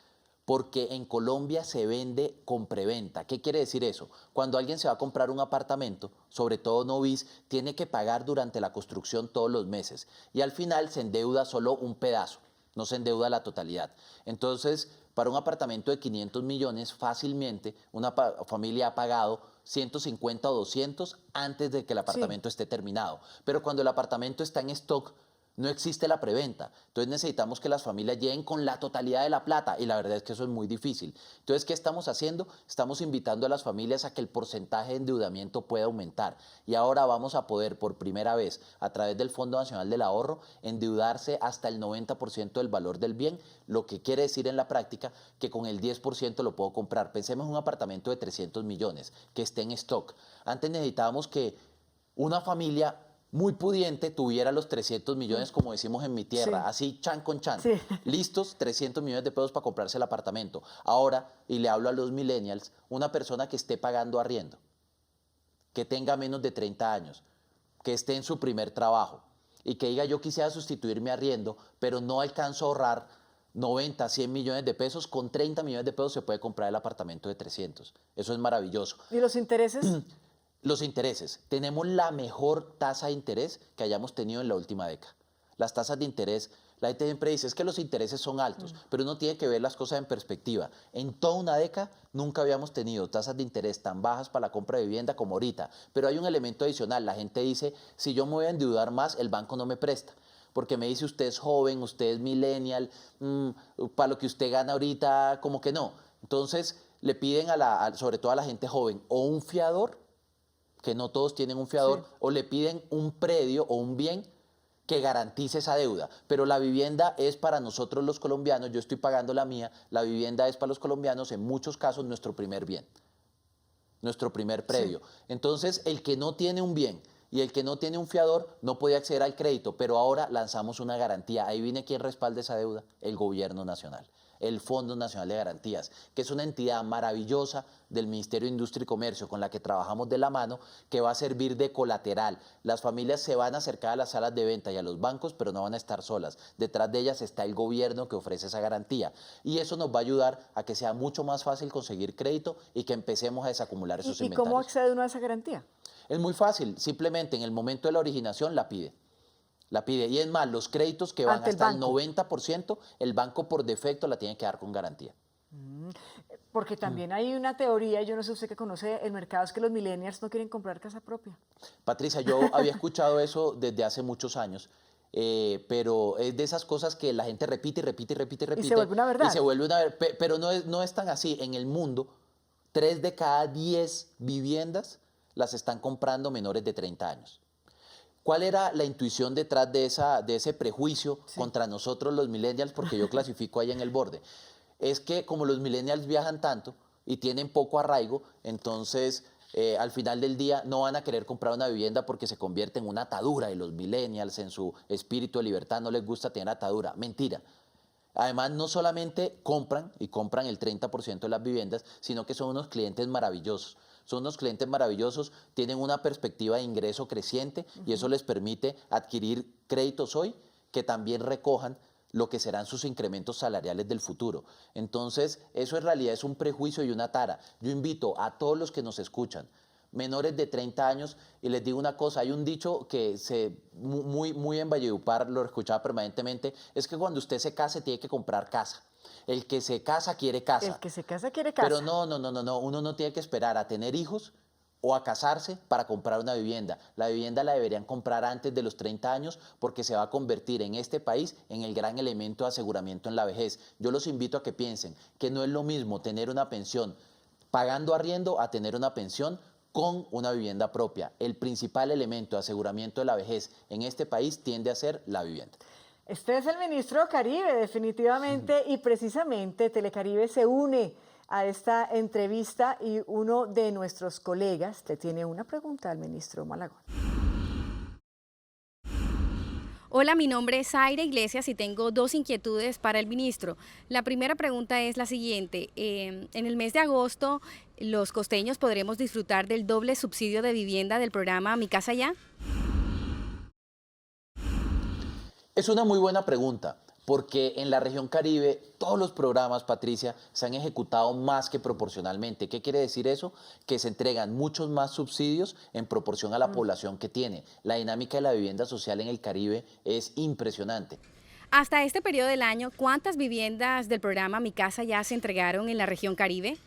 porque en Colombia se vende con preventa. ¿Qué quiere decir eso? Cuando alguien se va a comprar un apartamento, sobre todo no bis, tiene que pagar durante la construcción todos los meses y al final se endeuda solo un pedazo, no se endeuda la totalidad. Entonces, para un apartamento de 500 millones, fácilmente una familia ha pagado 150 o 200 antes de que el apartamento esté terminado. Pero cuando el apartamento está en stock, no existe la preventa. Entonces necesitamos que las familias lleguen con la totalidad de la plata y la verdad es que eso es muy difícil. Entonces, ¿qué estamos haciendo? Estamos invitando a las familias a que el porcentaje de endeudamiento pueda aumentar. Y ahora vamos a poder por primera vez a través del Fondo Nacional del Ahorro endeudarse hasta el 90% del valor del bien, lo que quiere decir en la práctica que con el 10% lo puedo comprar. Pensemos en un apartamento de 300 millones que esté en stock. Antes necesitábamos que una familia muy pudiente tuviera los 300 millones, como decimos en mi tierra, así chan con chan, listos, 300 millones de pesos para comprarse el apartamento. Ahora, y le hablo a los millennials, una persona que esté pagando arriendo, que tenga menos de 30 años, que esté en su primer trabajo y que diga yo quisiera sustituir mi arriendo, pero no alcanzo a ahorrar 90, 100 millones de pesos, con 30 millones de pesos se puede comprar el apartamento de 300. Eso es maravilloso. ¿Y los intereses? Los intereses. Tenemos la mejor tasa de interés que hayamos tenido en la última década. Las tasas de interés, la gente siempre dice, es que los intereses son altos, pero uno tiene que ver las cosas en perspectiva. En toda una década nunca habíamos tenido tasas de interés tan bajas para la compra de vivienda como ahorita. Pero hay un elemento adicional. La gente dice, si yo me voy a endeudar más, el banco no me presta. Porque me dice, usted es joven, usted es millennial, para lo que usted gana ahorita, como que no. Entonces le piden, sobre todo a la gente joven, o un fiador, que no todos tienen un fiador, o le piden un predio o un bien que garantice esa deuda. Pero la vivienda es para nosotros los colombianos, yo estoy pagando la mía, la vivienda es para los colombianos, en muchos casos, nuestro primer bien, nuestro primer predio. Entonces, el que no tiene un bien y el que no tiene un fiador no puede acceder al crédito, pero ahora lanzamos una garantía. Ahí viene quien respalda esa deuda, el gobierno nacional. El Fondo Nacional de Garantías, que es una entidad maravillosa del Ministerio de Industria y Comercio con la que trabajamos de la mano, que va a servir de colateral. Las familias se van a acercar a las salas de venta y a los bancos, pero no van a estar solas. Detrás de ellas está el gobierno que ofrece esa garantía. Y eso nos va a ayudar a que sea mucho más fácil conseguir crédito y que empecemos a desacumular esos inventarios. ¿Y cómo accede uno a esa garantía? Es muy fácil, simplemente en el momento de la originación la pide. La pide. Y es más, los créditos que van hasta el 90%, el banco por defecto la tiene que dar con garantía. Porque también hay una teoría, yo no sé usted que conoce el mercado, es que los millennials no quieren comprar casa propia. Patricia, yo había escuchado eso desde hace muchos años, pero es de esas cosas que la gente repite y repite y repite y repite. Y se vuelve una verdad. Y se vuelve una verdad, pero no es tan así. En el mundo, 3 de cada 10 viviendas las están comprando menores de 30 años. ¿Cuál era la intuición detrás de ese prejuicio contra nosotros los millennials? Porque yo clasifico ahí en el borde. Es que como los millennials viajan tanto y tienen poco arraigo, entonces al final del día no van a querer comprar una vivienda porque se convierte en una atadura y los millennials en su espíritu de libertad no les gusta tener atadura. Mentira. Además, no solamente compran y compran el 30% de las viviendas, sino que son unos clientes maravillosos. Son unos clientes maravillosos, tienen una perspectiva de ingreso creciente y eso les permite adquirir créditos hoy que también recojan lo que serán sus incrementos salariales del futuro. Entonces, eso en realidad es un prejuicio y una tara. Yo invito a todos los que nos escuchan, menores de 30 años, y les digo una cosa, hay un dicho que muy en Valledupar, lo escuchaba permanentemente, es que cuando usted se case tiene que comprar casa. El que se casa quiere casa. El que se casa quiere casa. Pero no, uno no tiene que esperar a tener hijos o a casarse para comprar una vivienda. La vivienda la deberían comprar antes de los 30 años porque se va a convertir en este país en el gran elemento de aseguramiento en la vejez. Yo los invito a que piensen que no es lo mismo tener una pensión pagando arriendo a tener una pensión con una vivienda propia. El principal elemento de aseguramiento de la vejez en este país tiende a ser la vivienda. Este es el ministro Caribe, definitivamente, y precisamente Telecaribe se une a esta entrevista y uno de nuestros colegas le tiene una pregunta al ministro Malagón. Hola, mi nombre es Zaira Iglesias y tengo dos inquietudes para el ministro. La primera pregunta es la siguiente. En el mes de agosto, ¿los costeños podremos disfrutar del doble subsidio de vivienda del programa Mi Casa Ya? Es una muy buena pregunta, porque en la región Caribe todos los programas, Patricia, se han ejecutado más que proporcionalmente. ¿Qué quiere decir eso? Que se entregan muchos más subsidios en proporción a la población que tiene. La dinámica de la vivienda social en el Caribe es impresionante. Hasta este periodo del año, ¿cuántas viviendas del programa Mi Casa Ya se entregaron en la región Caribe?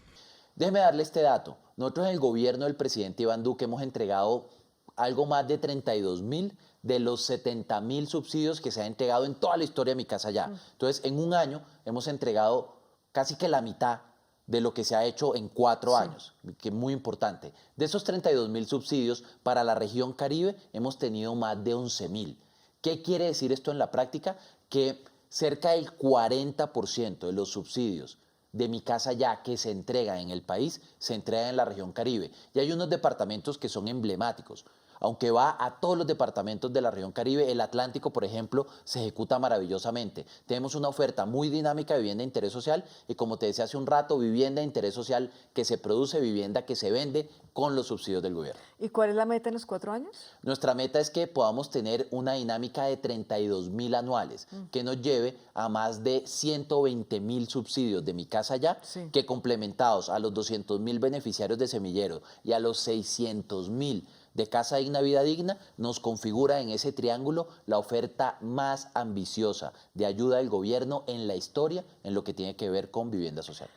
Déjeme darle este dato. Nosotros en el gobierno del presidente Iván Duque hemos entregado algo más de 32.000 de los 70.000 subsidios que se han entregado en toda la historia de Mi Casa Ya. Entonces, en un año hemos entregado casi que la mitad de lo que se ha hecho en 4 años, que es muy importante. De esos 32.000 subsidios, para la región Caribe hemos tenido más de 11.000. ¿Qué quiere decir esto en la práctica? Que cerca del 40% de los subsidios de Mi Casa Ya que se entregan en el país, se entregan en la región Caribe. Y hay unos departamentos que son emblemáticos. Aunque va a todos los departamentos de la región Caribe, el Atlántico, por ejemplo, se ejecuta maravillosamente. Tenemos una oferta muy dinámica de vivienda de interés social y, como te decía hace un rato, vivienda de interés social que se produce, vivienda que se vende con los subsidios del gobierno. ¿Y cuál es la meta en los 4 años? Nuestra meta es que podamos tener una dinámica de 32.000 anuales, que nos lleve a más de 120.000 subsidios de Mi Casa Ya, que complementados a los 200.000 beneficiarios de Semillero y a los 600.000 de Casa Digna, Vida Digna, nos configura en ese triángulo la oferta más ambiciosa de ayuda del gobierno en la historia en lo que tiene que ver con vivienda social.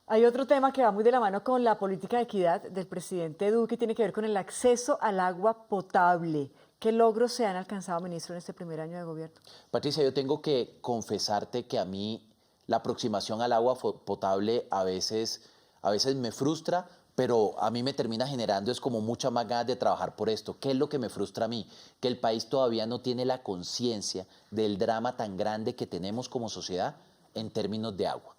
Hay otro tema que va muy de la mano con la política de equidad del presidente Duque y tiene que ver con el acceso al agua potable. ¿Qué logros se han alcanzado, ministro, en este primer año de gobierno? Patricia, yo tengo que confesarte que a mí la aproximación al agua potable a veces me frustra, pero a mí me termina generando es como mucha más ganas de trabajar por esto. ¿Qué es lo que me frustra a mí? Que el país todavía no tiene la conciencia del drama tan grande que tenemos como sociedad en términos de agua.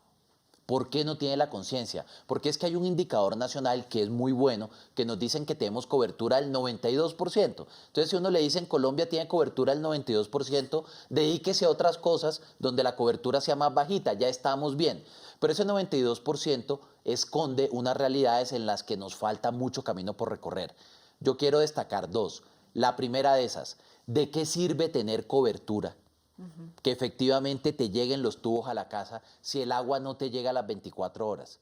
¿Por qué no tiene la conciencia? Porque es que hay un indicador nacional que es muy bueno, que nos dicen que tenemos cobertura del 92%. Entonces, si uno le dice en Colombia tiene cobertura del 92%, dedíquese a otras cosas donde la cobertura sea más bajita, ya estamos bien. Pero ese 92% esconde unas realidades en las que nos falta mucho camino por recorrer. Yo quiero destacar 2. La primera de esas, ¿de qué sirve tener cobertura? Que efectivamente te lleguen los tubos a la casa si el agua no te llega a las 24 horas,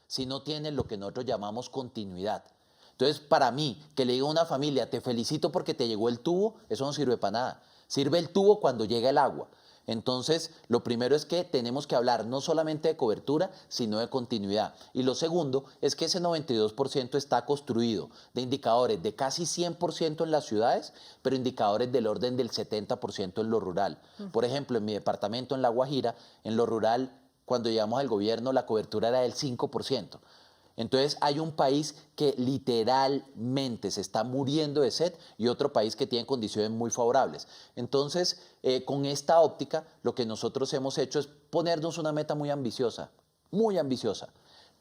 si no tienes lo que nosotros llamamos continuidad. Entonces, para mí, que le diga a una familia, te felicito porque te llegó el tubo, eso no sirve para nada. Sirve el tubo cuando llega el agua. Entonces, lo primero es que tenemos que hablar no solamente de cobertura, sino de continuidad. Y lo segundo es que ese 92% está construido de indicadores de casi 100% en las ciudades, pero indicadores del orden del 70% en lo rural. Por ejemplo, en mi departamento, en La Guajira, en lo rural, cuando llegamos al gobierno, la cobertura era del 5%. Entonces hay un país que literalmente se está muriendo de sed y otro país que tiene condiciones muy favorables. Entonces, con esta óptica, lo que nosotros hemos hecho es ponernos una meta muy ambiciosa, muy ambiciosa.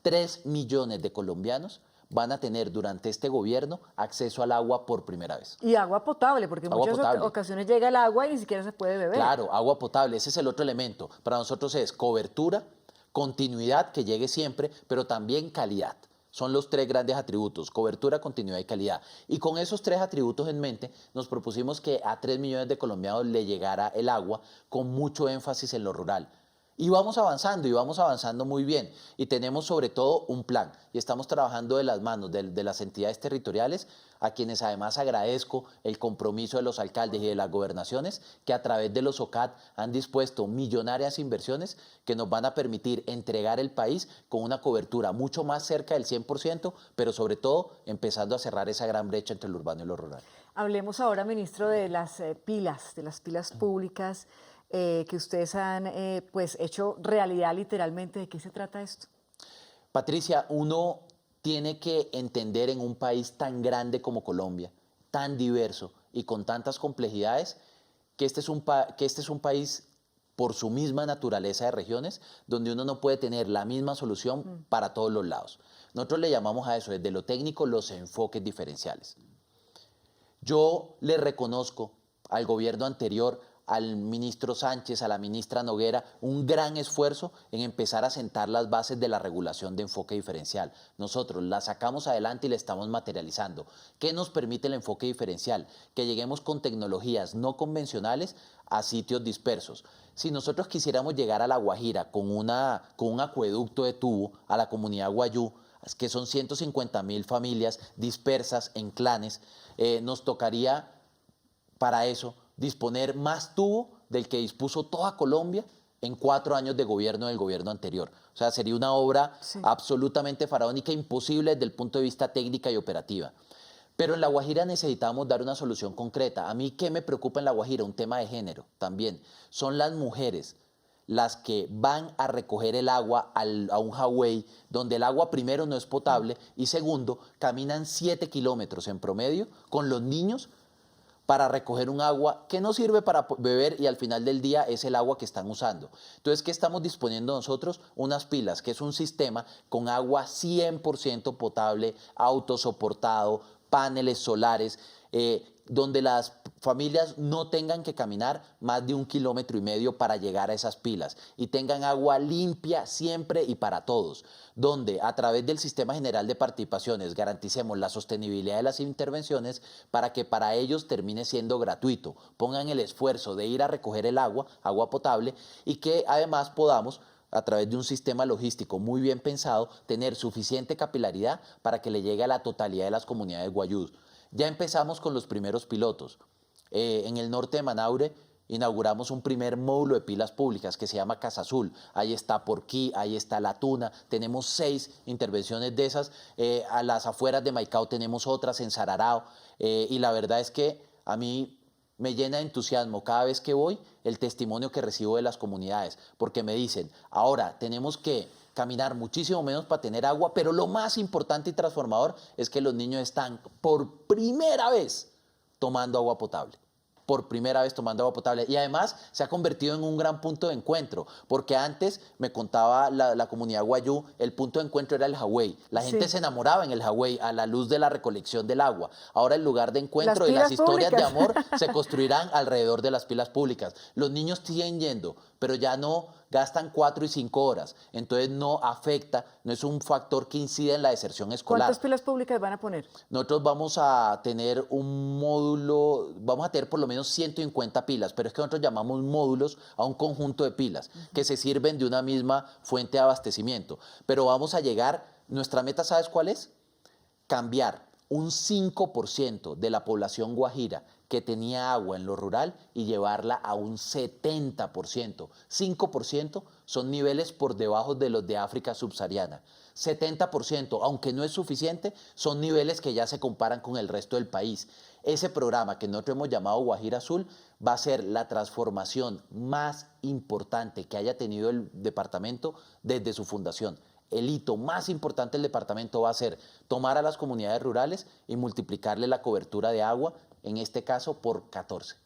3 millones de colombianos van a tener durante este gobierno acceso al agua por primera vez. Y agua potable, porque en muchas ocasiones llega el agua y ni siquiera se puede beber. Claro, agua potable, ese es el otro elemento. Para nosotros es cobertura, continuidad, que llegue siempre, pero también calidad. Son los 3 grandes atributos: cobertura, continuidad y calidad. Y con esos 3 atributos en mente, nos propusimos que a 3 millones de colombianos le llegara el agua con mucho énfasis en lo rural. Y vamos avanzando muy bien. Y tenemos sobre todo un plan. Y estamos trabajando de las manos de las entidades territoriales, a quienes además agradezco el compromiso de los alcaldes y de las gobernaciones, que a través de los OCAT han dispuesto millonarias inversiones que nos van a permitir entregar el país con una cobertura mucho más cerca del 100%, pero sobre todo empezando a cerrar esa gran brecha entre lo urbano y lo rural. Hablemos ahora, ministro, de las pilas públicas que ustedes han pues hecho realidad literalmente. ¿De qué se trata esto? Patricia, uno tiene que entender en un país tan grande como Colombia, tan diverso y con tantas complejidades, que este es un país por su misma naturaleza de regiones, donde uno no puede tener la misma solución para todos los lados. Nosotros le llamamos a eso, desde lo técnico, los enfoques diferenciales. Yo le reconozco al gobierno anterior, al ministro Sánchez, a la ministra Noguera, un gran esfuerzo en empezar a sentar las bases de la regulación de enfoque diferencial. Nosotros la sacamos adelante y la estamos materializando. ¿Qué nos permite el enfoque diferencial? Que lleguemos con tecnologías no convencionales a sitios dispersos. Si nosotros quisiéramos llegar a La Guajira con un acueducto de tubo a la comunidad Guayú, que son 150.000 familias dispersas en clanes, nos tocaría para eso disponer más tubo del que dispuso toda Colombia en 4 años de gobierno del gobierno anterior. O sea, sería una obra absolutamente faraónica, imposible desde el punto de vista técnica y operativa. Pero en La Guajira necesitamos dar una solución concreta. A mí, ¿qué me preocupa en La Guajira? Un tema de género también. Son las mujeres las que van a recoger el agua a un highway, donde el agua primero no es potable y segundo, caminan 7 kilómetros en promedio con los niños para recoger un agua que no sirve para beber y al final del día es el agua que están usando. Entonces, ¿qué estamos disponiendo nosotros? Unas pilas, que es un sistema con agua 100% potable, autosoportado, paneles solares, donde las familias no tengan que caminar más de 1,5 kilómetros para llegar a esas pilas y tengan agua limpia siempre y para todos, donde a través del Sistema General de Participaciones garanticemos la sostenibilidad de las intervenciones para que para ellos termine siendo gratuito, pongan el esfuerzo de ir a recoger el agua potable y que además podamos, a través de un sistema logístico muy bien pensado, tener suficiente capilaridad para que le llegue a la totalidad de las comunidades guayús. Ya empezamos con los primeros pilotos. En el norte de Manaure inauguramos un primer módulo de pilas públicas que se llama Casa Azul. Ahí está Porquí, ahí está La Tuna. Tenemos 6 intervenciones de esas. A las afueras de Maicao tenemos otras en Sararao. Y la verdad es que a mí me llena de entusiasmo cada vez que voy el testimonio que recibo de las comunidades, porque me dicen, ahora tenemos que caminar muchísimo menos para tener agua, pero lo más importante y transformador es que los niños están por primera vez tomando agua potable. Por primera vez tomando agua potable. Y además se ha convertido en un gran punto de encuentro, porque antes, me contaba la comunidad guayú, el punto de encuentro era el highway. La gente se enamoraba en el highway a la luz de la recolección del agua. Ahora el lugar de encuentro y las historias de amor se construirán alrededor de las pilas públicas. Los niños siguen yendo, pero ya no gastan 4 y 5 horas. Entonces no afecta, no es un factor que incide en la deserción escolar. ¿Cuántas pilas públicas van a poner? Nosotros vamos a tener un módulo, vamos a tener por lo menos 150 pilas, pero es que nosotros llamamos módulos a un conjunto de pilas que se sirven de una misma fuente de abastecimiento. Pero vamos a llegar, nuestra meta, ¿sabes cuál es? Cambiar un 5% de la población guajira que tenía agua en lo rural y llevarla a un 70%. 5% son niveles por debajo de los de África subsahariana. 70%, aunque no es suficiente, son niveles que ya se comparan con el resto del país. Ese programa que nosotros hemos llamado Guajira Azul va a ser la transformación más importante que haya tenido el departamento desde su fundación. El hito más importante del departamento va a ser tomar a las comunidades rurales y multiplicarle la cobertura de agua, en este caso por 14.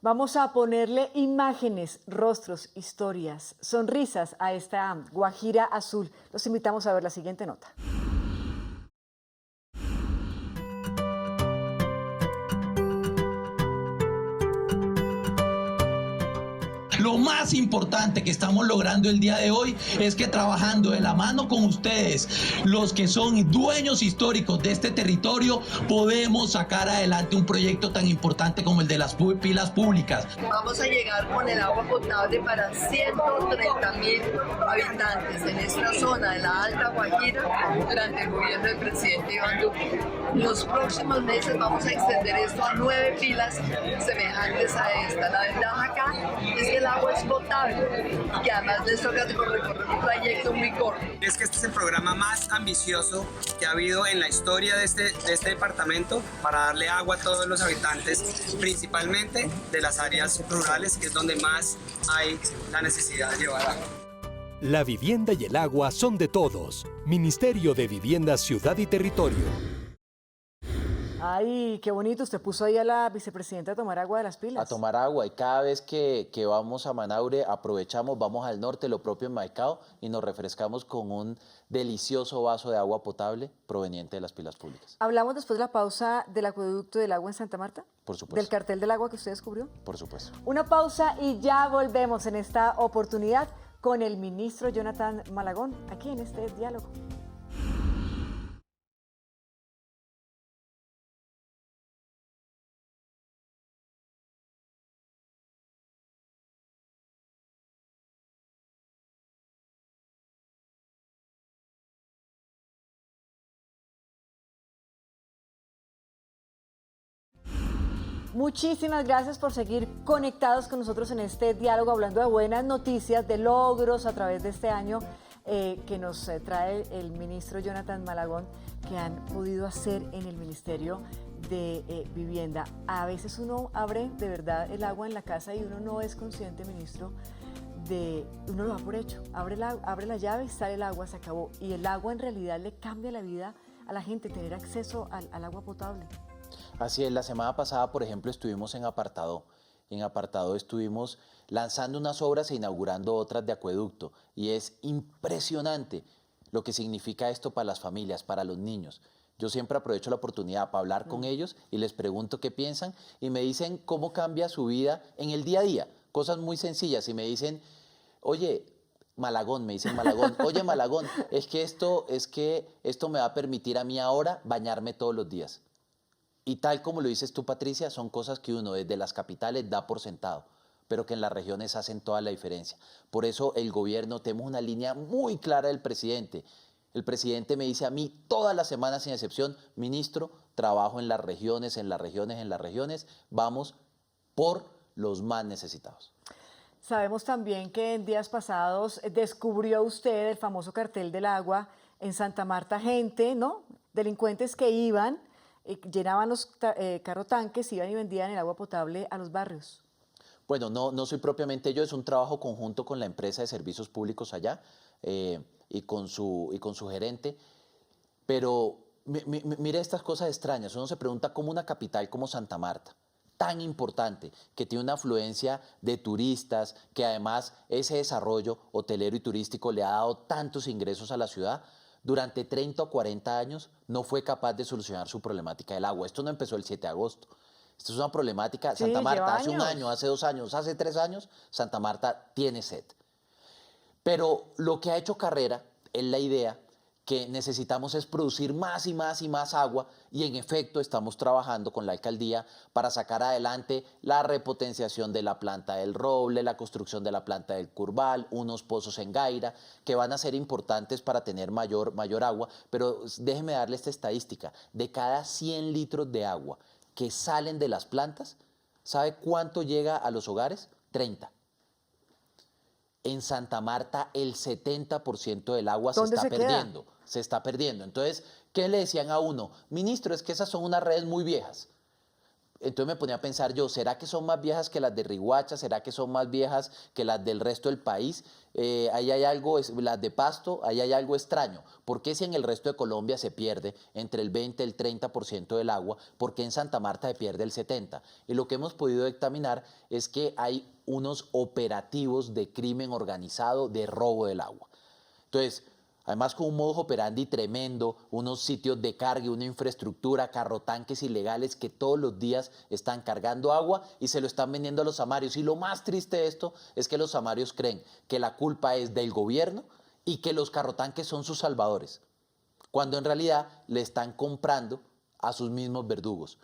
Vamos a ponerle imágenes, rostros, historias, sonrisas a esta Guajira Azul. Los invitamos a ver la siguiente nota. Lo más importante que estamos logrando el día de hoy es que trabajando de la mano con ustedes, los que son dueños históricos de este territorio, podemos sacar adelante un proyecto tan importante como el de las pilas públicas. Vamos a llegar con el agua potable para 130.000 habitantes en esta zona de la Alta Guajira durante el gobierno del presidente Iván Duque. En los próximos meses vamos a extender esto a 9 pilas semejantes a esta. La ventaja acá es que el agua es potable y que además les toca recorrer un trayecto muy corto. Es que este es el programa más ambicioso que ha habido en la historia de este departamento para darle agua a todos los habitantes, principalmente de las áreas rurales, que es donde más hay la necesidad de llevar agua. La vivienda y el agua son de todos. Ministerio de Vivienda, Ciudad y Territorio. Ay, qué bonito, usted puso ahí a la vicepresidenta a tomar agua de las pilas. A tomar agua, y cada vez que vamos a Manaure aprovechamos, vamos al norte, lo propio en Maicao, y nos refrescamos con un delicioso vaso de agua potable proveniente de las pilas públicas. ¿Hablamos después de la pausa del acueducto del agua en Santa Marta? Por supuesto. ¿Del cartel del agua que usted descubrió? Por supuesto. Una pausa y ya volvemos en esta oportunidad con el ministro Jonathan Malagón, aquí en este diálogo. Muchísimas gracias por seguir conectados con nosotros en este diálogo, hablando de buenas noticias, de logros a través de este año que nos trae el ministro Jonathan Malagón, que han podido hacer en el Ministerio de Vivienda. A veces uno abre de verdad el agua en la casa y uno no es consciente, ministro, uno lo da por hecho. Abre la llave y sale el agua, se acabó. Y el agua en realidad le cambia la vida a la gente, tener acceso al agua potable. Así es, la semana pasada, por ejemplo, estuvimos en Apartadó. En Apartadó estuvimos lanzando unas obras e inaugurando otras de acueducto. Y es impresionante lo que significa esto para las familias, para los niños. Yo siempre aprovecho la oportunidad para hablar con ellos y les pregunto qué piensan y me dicen cómo cambia su vida en el día a día. Cosas muy sencillas y me dicen, oye, Malagón, me dicen Malagón, oye Malagón, es que esto me va a permitir a mí ahora bañarme todos los días. Y tal como lo dices tú, Patricia, son cosas que uno desde las capitales da por sentado, pero que en las regiones hacen toda la diferencia. Por eso el gobierno, tenemos una línea muy clara del presidente. El presidente me dice a mí todas las semanas sin excepción, ministro, trabajo en las regiones, vamos por los más necesitados. Sabemos también que en días pasados descubrió usted el famoso cartel del agua en Santa Marta, gente, ¿no? Delincuentes que iban, llenaban los carrotanques, iban y vendían el agua potable a los barrios. Bueno, no soy propiamente yo, es un trabajo conjunto con la empresa de servicios públicos allá y con su gerente, pero mire estas cosas extrañas. Uno se pregunta cómo una capital como Santa Marta, tan importante, que tiene una afluencia de turistas, que además ese desarrollo hotelero y turístico le ha dado tantos ingresos a la ciudad, durante 30 o 40 años no fue capaz de solucionar su problemática del agua. Esto no empezó el 7 de agosto. Esto es una problemática. Santa Marta hace un año, hace 2 años, hace 3 años, Santa Marta tiene sed. Pero lo que ha hecho Carrera es la idea que necesitamos es producir más y más y más agua y en efecto estamos trabajando con la alcaldía para sacar adelante la repotenciación de la planta del Roble, la construcción de la planta del Curval, unos pozos en Gaira que van a ser importantes para tener mayor agua, pero déjeme darle esta estadística, de cada 100 litros de agua que salen de las plantas, ¿sabe cuánto llega a los hogares? 30. En Santa Marta el 70% del agua se está perdiendo. Se está perdiendo. Entonces, ¿qué le decían a uno? Ministro, es que esas son unas redes muy viejas. Entonces me ponía a pensar yo, ¿será que son más viejas que las de Riguacha? ¿Será que son más viejas que las del resto del país? Ahí hay algo, las de Pasto, ahí hay algo extraño. ¿Por qué si en el resto de Colombia se pierde entre el 20 y el 30% del agua? ¿Por qué en Santa Marta se pierde el 70%? Y lo que hemos podido dictaminar es que hay unos operativos de crimen organizado de robo del agua. Entonces, Además, con un modus operandi tremendo, unos sitios de carga, una infraestructura, carrotanques ilegales que todos los días están cargando agua y se lo están vendiendo a los samarios. Y lo más triste de esto es que los samarios creen que la culpa es del gobierno y que los carrotanques son sus salvadores, cuando en realidad le están comprando a sus mismos verdugos.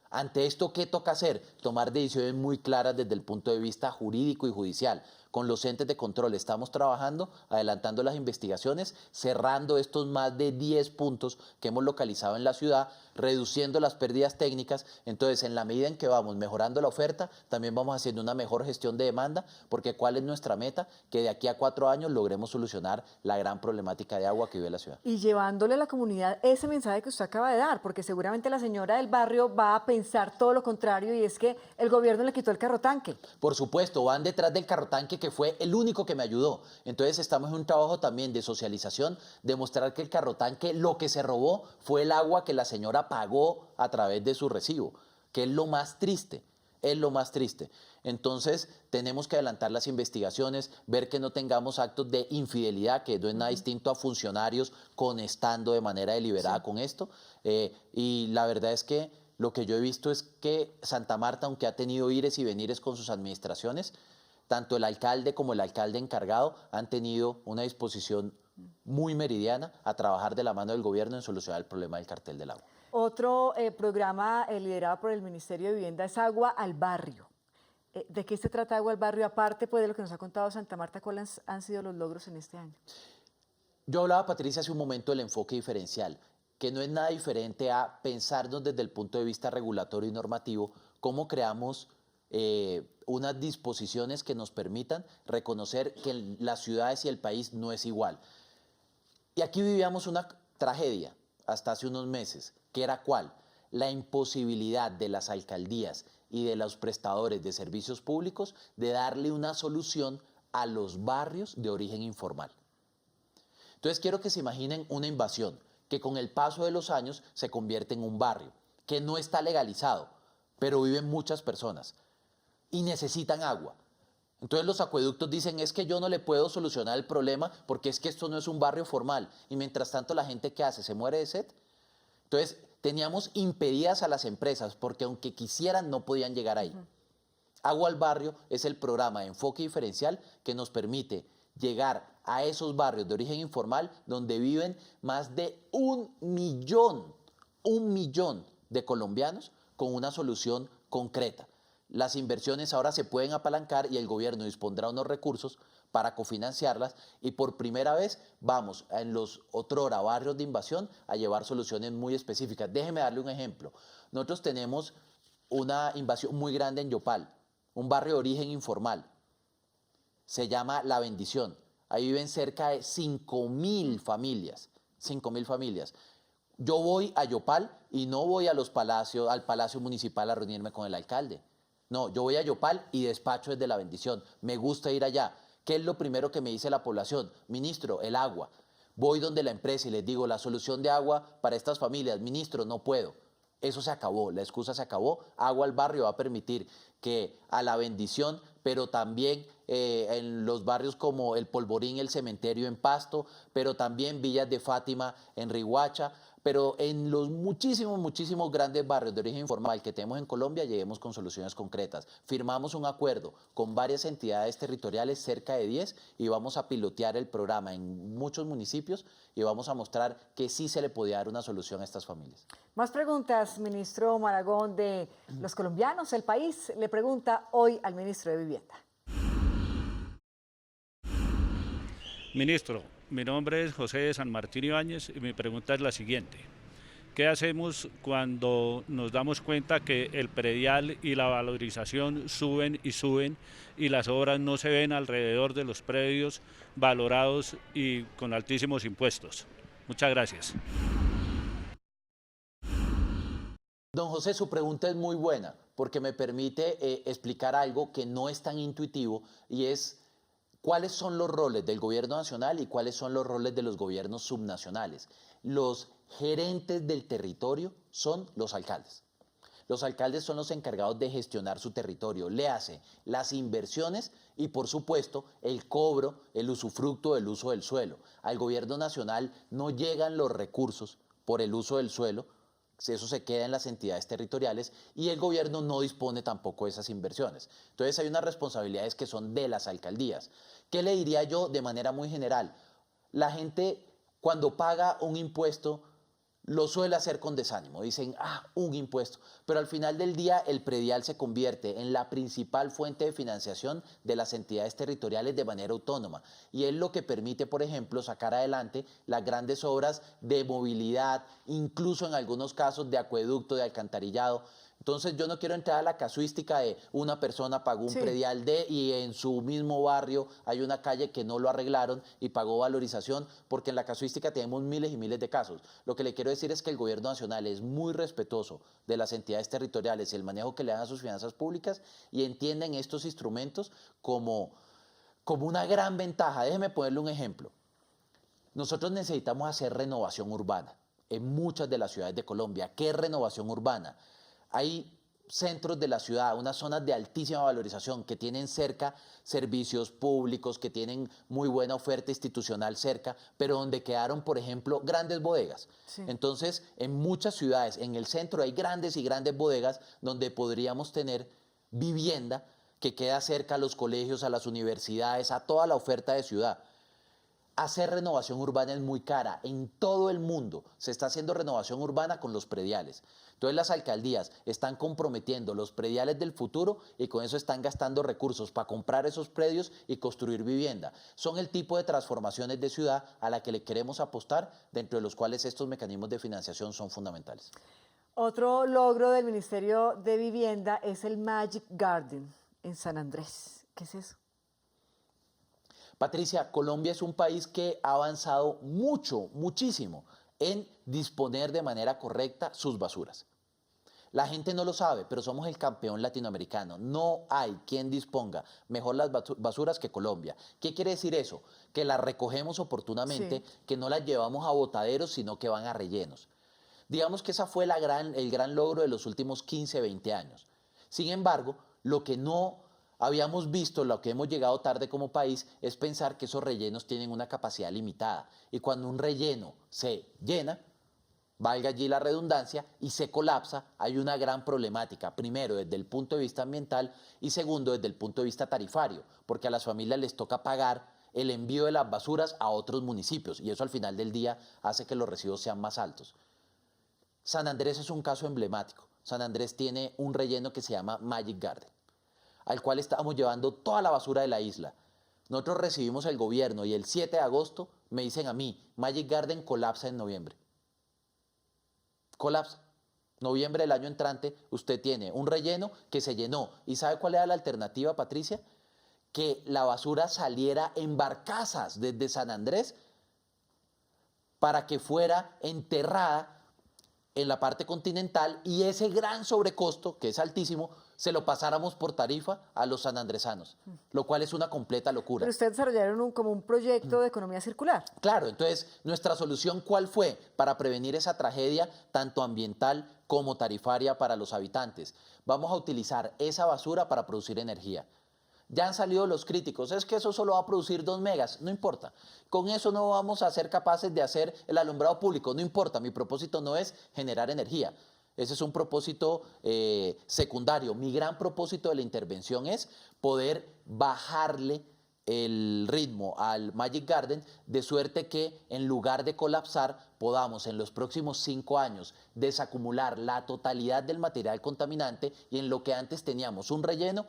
Ante esto, ¿qué toca hacer? Tomar decisiones muy claras desde el punto de vista jurídico y judicial. Con los entes de control estamos trabajando, adelantando las investigaciones, cerrando estos más de 10 puntos que hemos localizado en la ciudad, reduciendo las pérdidas técnicas. Entonces, en la medida en que vamos mejorando la oferta, también vamos haciendo una mejor gestión de demanda, porque ¿cuál es nuestra meta? Que de aquí a 4 años logremos solucionar la gran problemática de agua que vive la ciudad. Y llevándole a la comunidad ese mensaje que usted acaba de dar, porque seguramente la señora del barrio va a pensar todo lo contrario, y es que el gobierno le quitó el carrotanque. Por supuesto, van detrás del carrotanque, que fue el único que me ayudó. Entonces estamos en un trabajo también de socialización, de mostrar que el carrotanque lo que se robó fue el agua que la señora pagó a través de su recibo, que es lo más triste, es lo más triste. Entonces tenemos que adelantar las investigaciones, ver que no tengamos actos de infidelidad, que no es nada distinto a funcionarios conestando de manera deliberada con esto. Y la verdad es que lo que yo he visto es que Santa Marta, aunque ha tenido ires y venires con sus administraciones, tanto el alcalde como el alcalde encargado han tenido una disposición muy meridiana a trabajar de la mano del gobierno en solucionar el problema del cartel del agua. Otro programa liderado por el Ministerio de Vivienda es Agua al Barrio. ¿De qué se trata Agua al Barrio? Aparte pues, de lo que nos ha contado Santa Marta, ¿cuáles han sido los logros en este año? Yo hablaba, Patricia, hace un momento del enfoque diferencial, que no es nada diferente a pensarnos desde el punto de vista regulatorio y normativo, cómo creamos unas disposiciones que nos permitan reconocer que las ciudades y el país no es igual. Y aquí vivíamos una tragedia hasta hace unos meses, que era ¿cuál? La imposibilidad de las alcaldías y de los prestadores de servicios públicos de darle una solución a los barrios de origen informal. Entonces quiero que se imaginen una invasión que con el paso de los años se convierte en un barrio que no está legalizado, pero viven muchas personas y necesitan agua. Entonces los acueductos dicen, es que yo no le puedo solucionar el problema porque es que esto no es un barrio formal. Y mientras tanto, ¿la gente qué hace? ¿Se muere de sed? Entonces teníamos impedidas a las empresas porque aunque quisieran no podían llegar ahí. Agua al Barrio es el programa de enfoque diferencial que nos permite llegar a esos barrios de origen informal donde viven más de 1 millón de colombianos con una solución concreta. Las inversiones ahora se pueden apalancar y el gobierno dispondrá unos recursos para cofinanciarlas, y por primera vez vamos en los otrora barrios de invasión a llevar soluciones muy específicas. Déjeme darle un ejemplo. Nosotros tenemos una invasión muy grande en Yopal, un barrio de origen informal. Se llama La Bendición. Ahí viven cerca de 5.000 familias. 5.000 familias. Yo voy a Yopal y no voy a al Palacio Municipal a reunirme con el alcalde. No, yo voy a Yopal y despacho desde La Bendición. Me gusta ir allá. ¿Qué es lo primero que me dice la población? Ministro, el agua. Voy donde la empresa y les digo, la solución de agua para estas familias. Ministro, no puedo. Eso se acabó, la excusa se acabó. Agua al Barrio va a permitir que a La Bendición, pero también en los barrios como El Polvorín, El Cementerio en Pasto, pero también Villas de Fátima en Riguacha, pero en los muchísimos grandes barrios de origen informal que tenemos en Colombia, lleguemos con soluciones concretas. Firmamos un acuerdo con varias entidades territoriales, cerca de 10, y vamos a pilotear el programa en muchos municipios y vamos a mostrar que sí se le podía dar una solución a estas familias. Más preguntas, ministro Malagón, de los colombianos. El País le pregunta hoy al ministro de Vivienda. Ministro, mi nombre es José de San Martín Ibáñez y mi pregunta es la siguiente. ¿Qué hacemos cuando nos damos cuenta que el predial y la valorización suben y las obras no se ven alrededor de los predios valorados y con altísimos impuestos? Muchas gracias. Don José, su pregunta es muy buena porque me permite explicar algo que no es tan intuitivo, y es cuáles son los roles del gobierno nacional y cuáles son los roles de los gobiernos subnacionales. Los gerentes del territorio son los alcaldes. Los alcaldes son los encargados de gestionar su territorio, le hace las inversiones y, por supuesto, el cobro, el usufructo del uso del suelo. Al gobierno nacional no llegan los recursos por el uso del suelo, eso se queda en las entidades territoriales y el gobierno no dispone tampoco de esas inversiones. Entonces hay unas responsabilidades que son de las alcaldías. ¿Qué le diría yo de manera muy general? La gente cuando paga un impuesto lo suele hacer con desánimo, dicen, un impuesto, pero al final del día el predial se convierte en la principal fuente de financiación de las entidades territoriales de manera autónoma y es lo que permite, por ejemplo, sacar adelante las grandes obras de movilidad, incluso en algunos casos de acueducto, de alcantarillado. Entonces yo no quiero entrar a la casuística de una persona pagó un predial y en su mismo barrio hay una calle que no lo arreglaron y pagó valorización, porque en la casuística tenemos miles y miles de casos. Lo que le quiero decir es que el gobierno nacional es muy respetuoso de las entidades territoriales y el manejo que le dan a sus finanzas públicas y entienden estos instrumentos como una gran ventaja. Déjeme ponerle un ejemplo. Nosotros necesitamos hacer renovación urbana en muchas de las ciudades de Colombia. ¿Qué es renovación urbana? Hay centros de la ciudad, unas zonas de altísima valorización que tienen cerca servicios públicos, que tienen muy buena oferta institucional cerca, pero donde quedaron, por ejemplo, grandes bodegas. Sí. Entonces, en muchas ciudades, en el centro hay grandes y grandes bodegas donde podríamos tener vivienda que queda cerca a los colegios, a las universidades, a toda la oferta de ciudad. Hacer renovación urbana es muy cara. En todo el mundo se está haciendo renovación urbana con los prediales. Entonces las alcaldías están comprometiendo los prediales del futuro y con eso están gastando recursos para comprar esos predios y construir vivienda. Son el tipo de transformaciones de ciudad a la que le queremos apostar, dentro de los cuales estos mecanismos de financiación son fundamentales. Otro logro del Ministerio de Vivienda es el Magic Garden en San Andrés. ¿Qué es eso? Patricia, Colombia es un país que ha avanzado muchísimo en disponer de manera correcta sus basuras. La gente no lo sabe, pero somos el campeón latinoamericano. No hay quien disponga mejor las basuras que Colombia. ¿Qué quiere decir eso? Que las recogemos oportunamente, que no las llevamos a botaderos, sino que van a rellenos. Digamos que esa fue el gran logro de los últimos 15, 20 años. Sin embargo, lo que no habíamos visto, lo que hemos llegado tarde como país, es pensar que esos rellenos tienen una capacidad limitada. Y cuando un relleno se llena, valga allí la redundancia, y se colapsa, hay una gran problemática. Primero, desde el punto de vista ambiental y segundo, desde el punto de vista tarifario, porque a las familias les toca pagar el envío de las basuras a otros municipios y eso al final del día hace que los recibos sean más altos. San Andrés es un caso emblemático. San Andrés tiene un relleno que se llama Magic Garden, al cual estamos llevando toda la basura de la isla. Nosotros recibimos el gobierno y el 7 de agosto me dicen a mí, Magic Garden colapsa en noviembre. Colapsa. Noviembre del año entrante usted tiene un relleno que se llenó. ¿Y sabe cuál era la alternativa, Patricia? Que la basura saliera en barcazas desde San Andrés para que fuera enterrada en la parte continental y ese gran sobrecosto, que es altísimo, se lo pasáramos por tarifa a los sanandresanos, lo cual es una completa locura. Pero ustedes desarrollaron como un proyecto de economía circular. Claro, entonces nuestra solución, ¿cuál fue? Para prevenir esa tragedia, tanto ambiental como tarifaria para los habitantes. Vamos a utilizar esa basura para producir energía. Ya han salido los críticos, es que eso solo va a producir 2 megas, no importa. Con eso no vamos a ser capaces de hacer el alumbrado público, no importa. Mi propósito no es generar energía, ese es un propósito secundario. Mi gran propósito de la intervención es poder bajarle el ritmo al Magic Garden, de suerte que en lugar de colapsar podamos en los próximos 5 años desacumular la totalidad del material contaminante y en lo que antes teníamos un relleno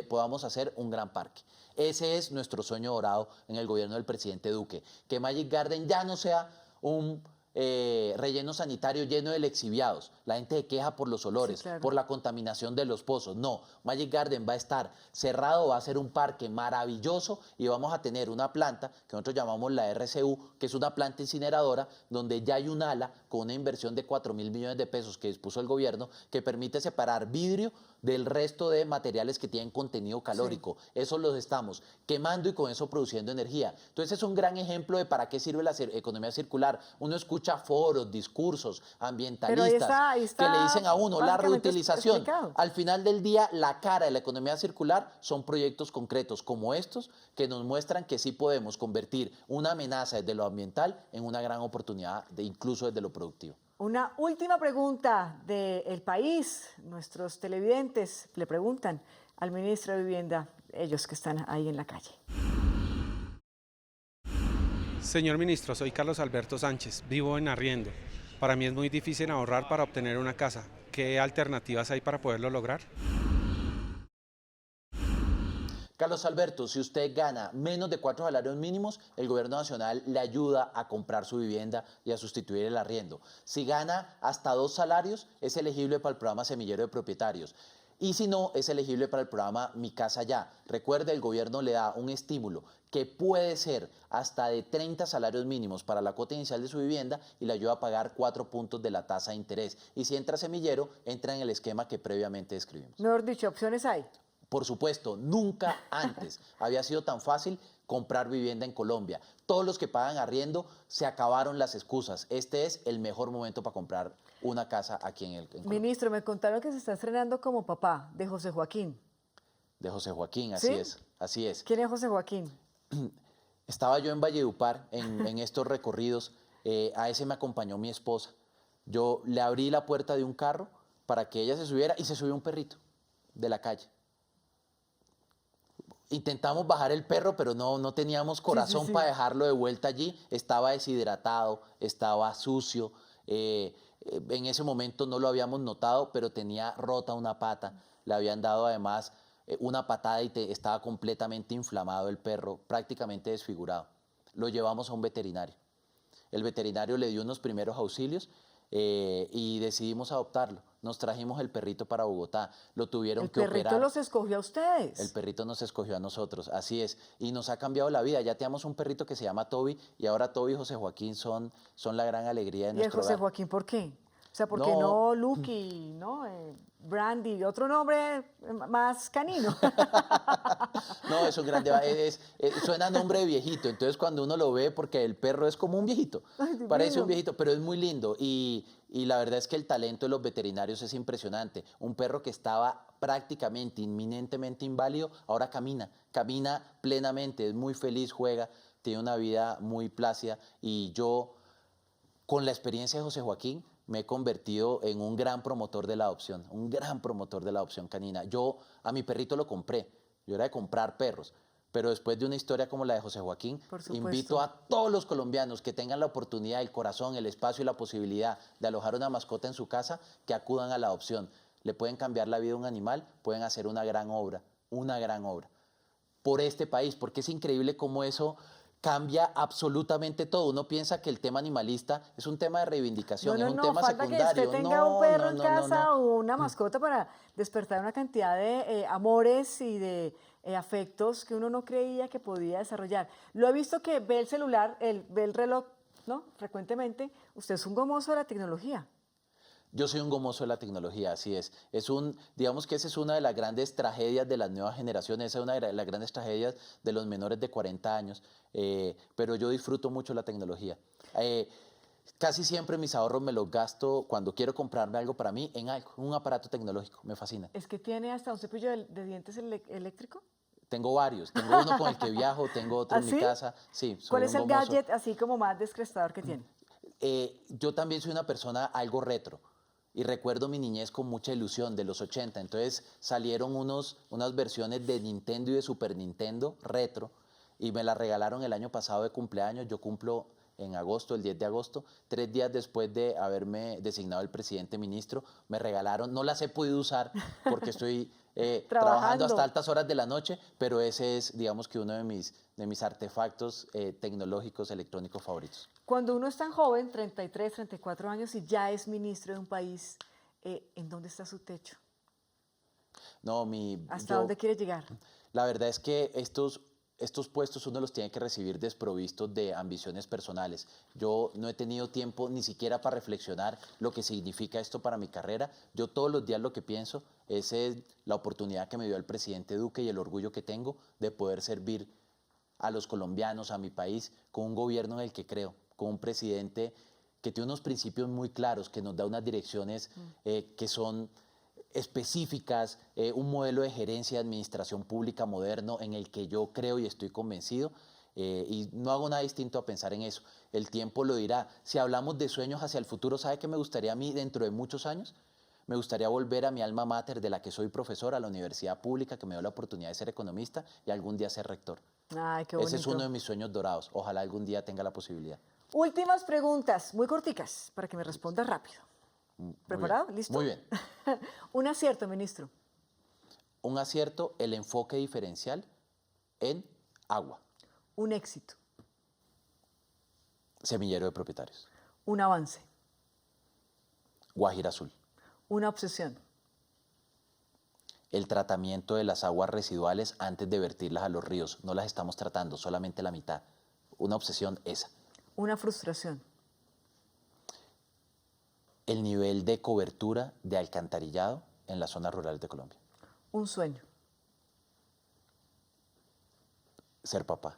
podamos hacer un gran parque. Ese es nuestro sueño dorado en el gobierno del presidente Duque, que Magic Garden ya no sea un relleno sanitario lleno de lexiviados. La gente se queja por los olores, sí, claro, por la contaminación de los pozos. No, Magic Garden va a estar cerrado, va a ser un parque maravilloso y vamos a tener una planta que nosotros llamamos la RCU, que es una planta incineradora donde ya hay un ala con una inversión de 4.000 millones de pesos que dispuso el gobierno, que permite separar vidrio del resto de materiales que tienen contenido calórico. Sí. Eso los estamos quemando y con eso produciendo energía. Entonces es un gran ejemplo de para qué sirve la economía circular. Uno escucha foros, discursos ambientalistas ahí está que le dicen a uno la reutilización. Al final del día, la cara de la economía circular son proyectos concretos como estos que nos muestran que sí podemos convertir una amenaza desde lo ambiental en una gran oportunidad, incluso desde lo productivo. Una última pregunta del país. Nuestros televidentes le preguntan al ministro de Vivienda, ellos que están ahí en la calle. Señor ministro, soy Carlos Alberto Sánchez, vivo en arriendo. Para mí es muy difícil ahorrar para obtener una casa. ¿Qué alternativas hay para poderlo lograr? Carlos Alberto, si usted gana menos de 4 salarios mínimos, el gobierno nacional le ayuda a comprar su vivienda y a sustituir el arriendo. Si gana hasta 2 salarios, es elegible para el programa Semillero de Propietarios. Y si no, es elegible para el programa Mi Casa Ya. Recuerde, el gobierno le da un estímulo que puede ser hasta de 30 salarios mínimos para la cuota inicial de su vivienda y le ayuda a pagar 4 puntos de la tasa de interés. Y si entra Semillero, entra en el esquema que previamente describimos. Mejor dicho, opciones hay. Por supuesto, nunca antes había sido tan fácil comprar vivienda en Colombia. Todos los que pagan arriendo, se acabaron las excusas. Este es el mejor momento para comprar una casa aquí en Colombia. Ministro, me contaron que se está estrenando como papá de José Joaquín. De José Joaquín, así es, así es. ¿Quién es José Joaquín? Estaba yo en Valledupar en estos recorridos, a ese me acompañó mi esposa. Yo le abrí la puerta de un carro para que ella se subiera y se subió un perrito de la calle. Intentamos bajar el perro, pero no teníamos corazón para dejarlo de vuelta allí. Estaba deshidratado, estaba sucio. En ese momento no lo habíamos notado, pero tenía rota una pata. Le habían dado además una patada y estaba completamente inflamado el perro, prácticamente desfigurado. Lo llevamos a un veterinario. El veterinario le dio unos primeros auxilios y decidimos adoptarlo. Nos trajimos el perrito para Bogotá, lo tuvieron que operar. ¿El perrito los escogió a ustedes? El perrito nos escogió a nosotros, así es, y nos ha cambiado la vida. Ya tenemos un perrito que se llama Toby, y ahora Toby y José Joaquín son la gran alegría de nuestro hogar. ¿Y el José Joaquín por qué? O sea, ¿por qué no Lucky, no? Brandy, otro nombre más canino. No, es un gran debate, suena nombre de viejito, entonces cuando uno lo ve, porque el perro es como un viejito, parece un viejito, pero es muy lindo y la verdad es que el talento de los veterinarios es impresionante. Un perro que estaba prácticamente, inminentemente inválido, ahora camina plenamente, es muy feliz, juega, tiene una vida muy plácida y yo, con la experiencia de José Joaquín, me he convertido en un gran promotor de la adopción, canina. Yo a mi perrito lo compré, yo era de comprar perros, pero después de una historia como la de José Joaquín, invito a todos los colombianos que tengan la oportunidad, el corazón, el espacio y la posibilidad de alojar una mascota en su casa, que acudan a la adopción. Le pueden cambiar la vida a un animal, pueden hacer una gran obra por este país, porque es increíble cómo eso cambia absolutamente todo. Uno piensa que el tema animalista es un tema de reivindicación, es un tema secundario. Falta que usted tenga un perro en casa o una mascota para despertar una cantidad de amores y de afectos que uno no creía que podía desarrollar. Lo he visto que ve el celular, ve el reloj, ¿no? Frecuentemente. Usted es un gomoso de la tecnología. Yo soy un gomoso de la tecnología, así es. Digamos que esa es una de las grandes tragedias de las nuevas generaciones, esa es una de las grandes tragedias de los menores de 40 años, pero yo disfruto mucho la tecnología. Casi siempre mis ahorros me los gasto cuando quiero comprarme algo para mí en algo, un aparato tecnológico, me fascina. ¿Es que tiene hasta un cepillo de dientes eléctrico? Tengo varios, tengo uno con el que viajo, tengo otro en mi casa. Sí, ¿cuál es el gadget así como más descrestador que tiene? Yo también soy una persona algo retro. Y recuerdo mi niñez con mucha ilusión de los 80. Entonces salieron unas versiones de Nintendo y de Super Nintendo retro y me las regalaron el año pasado de cumpleaños. Yo cumplo en agosto, el 10 de agosto, 3 días después de haberme designado el presidente ministro. Me regalaron, no las he podido usar porque estoy trabajando hasta altas horas de la noche, pero ese es, digamos que uno de mis artefactos tecnológicos electrónicos favoritos. Cuando uno es tan joven, 33, 34 años, y ya es ministro de un país, ¿en dónde está su techo? No, ¿Hasta dónde quiere llegar? La verdad es que estos estos puestos uno los tiene que recibir desprovistos de ambiciones personales. Yo no he tenido tiempo ni siquiera para reflexionar lo que significa esto para mi carrera. Yo todos los días lo que pienso es la oportunidad que me dio el presidente Duque y el orgullo que tengo de poder servir a los colombianos, a mi país, con un gobierno en el que creo, con un presidente que tiene unos principios muy claros, que nos da unas direcciones que son específicas, un modelo de gerencia y administración pública moderno en el que yo creo y estoy convencido, y no hago nada distinto a pensar en eso. El tiempo lo dirá. Si hablamos de sueños hacia el futuro, ¿sabe qué me gustaría a mí dentro de muchos años? Me gustaría volver a mi alma mater, de la que soy profesor, a la universidad pública, que me dio la oportunidad de ser economista y algún día ser rector. Ay, qué bonito. Ese es uno de mis sueños dorados. Ojalá algún día tenga la posibilidad. Últimas preguntas, muy corticas, para que me responda rápido. ¿Preparado? ¿Listo? Muy bien. Un acierto, ministro. Un acierto, el enfoque diferencial en agua. Un éxito. Semillero de propietarios. Un avance. Guajira Azul. Una obsesión. El tratamiento de las aguas residuales antes de vertirlas a los ríos. No las estamos tratando, solamente la mitad. Una obsesión esa. Una frustración. El nivel de cobertura de alcantarillado en las zonas rurales de Colombia. Un sueño. Ser papá.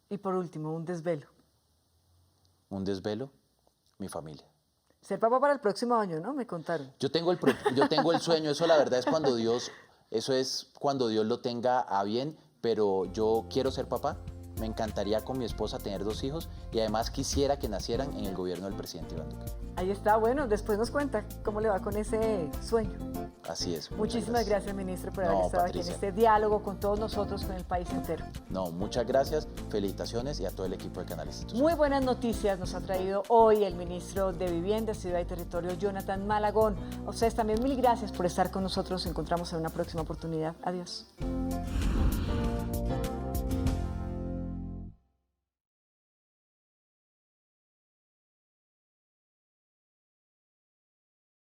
Y por último, un desvelo. Un desvelo, mi familia. Ser papá para el próximo año, ¿no? Me contaron. Yo tengo el sueño, eso la verdad es cuando Dios lo tenga a bien, pero yo quiero ser papá. Me encantaría con mi esposa tener 2 hijos y además quisiera que nacieran en el gobierno del presidente Iván Duque. Ahí está, bueno, después nos cuenta cómo le va con ese sueño. Así es. Muchísimas gracias, ministro, por haber estado aquí en este diálogo con todos nosotros, con el país entero. No, muchas gracias, felicitaciones y a todo el equipo de Canal Institucional. Muy buenas noticias nos ha traído hoy el ministro de Vivienda, Ciudad y Territorio, Jonathan Malagón. A ustedes también mil gracias por estar con nosotros. Nos encontramos en una próxima oportunidad. Adiós.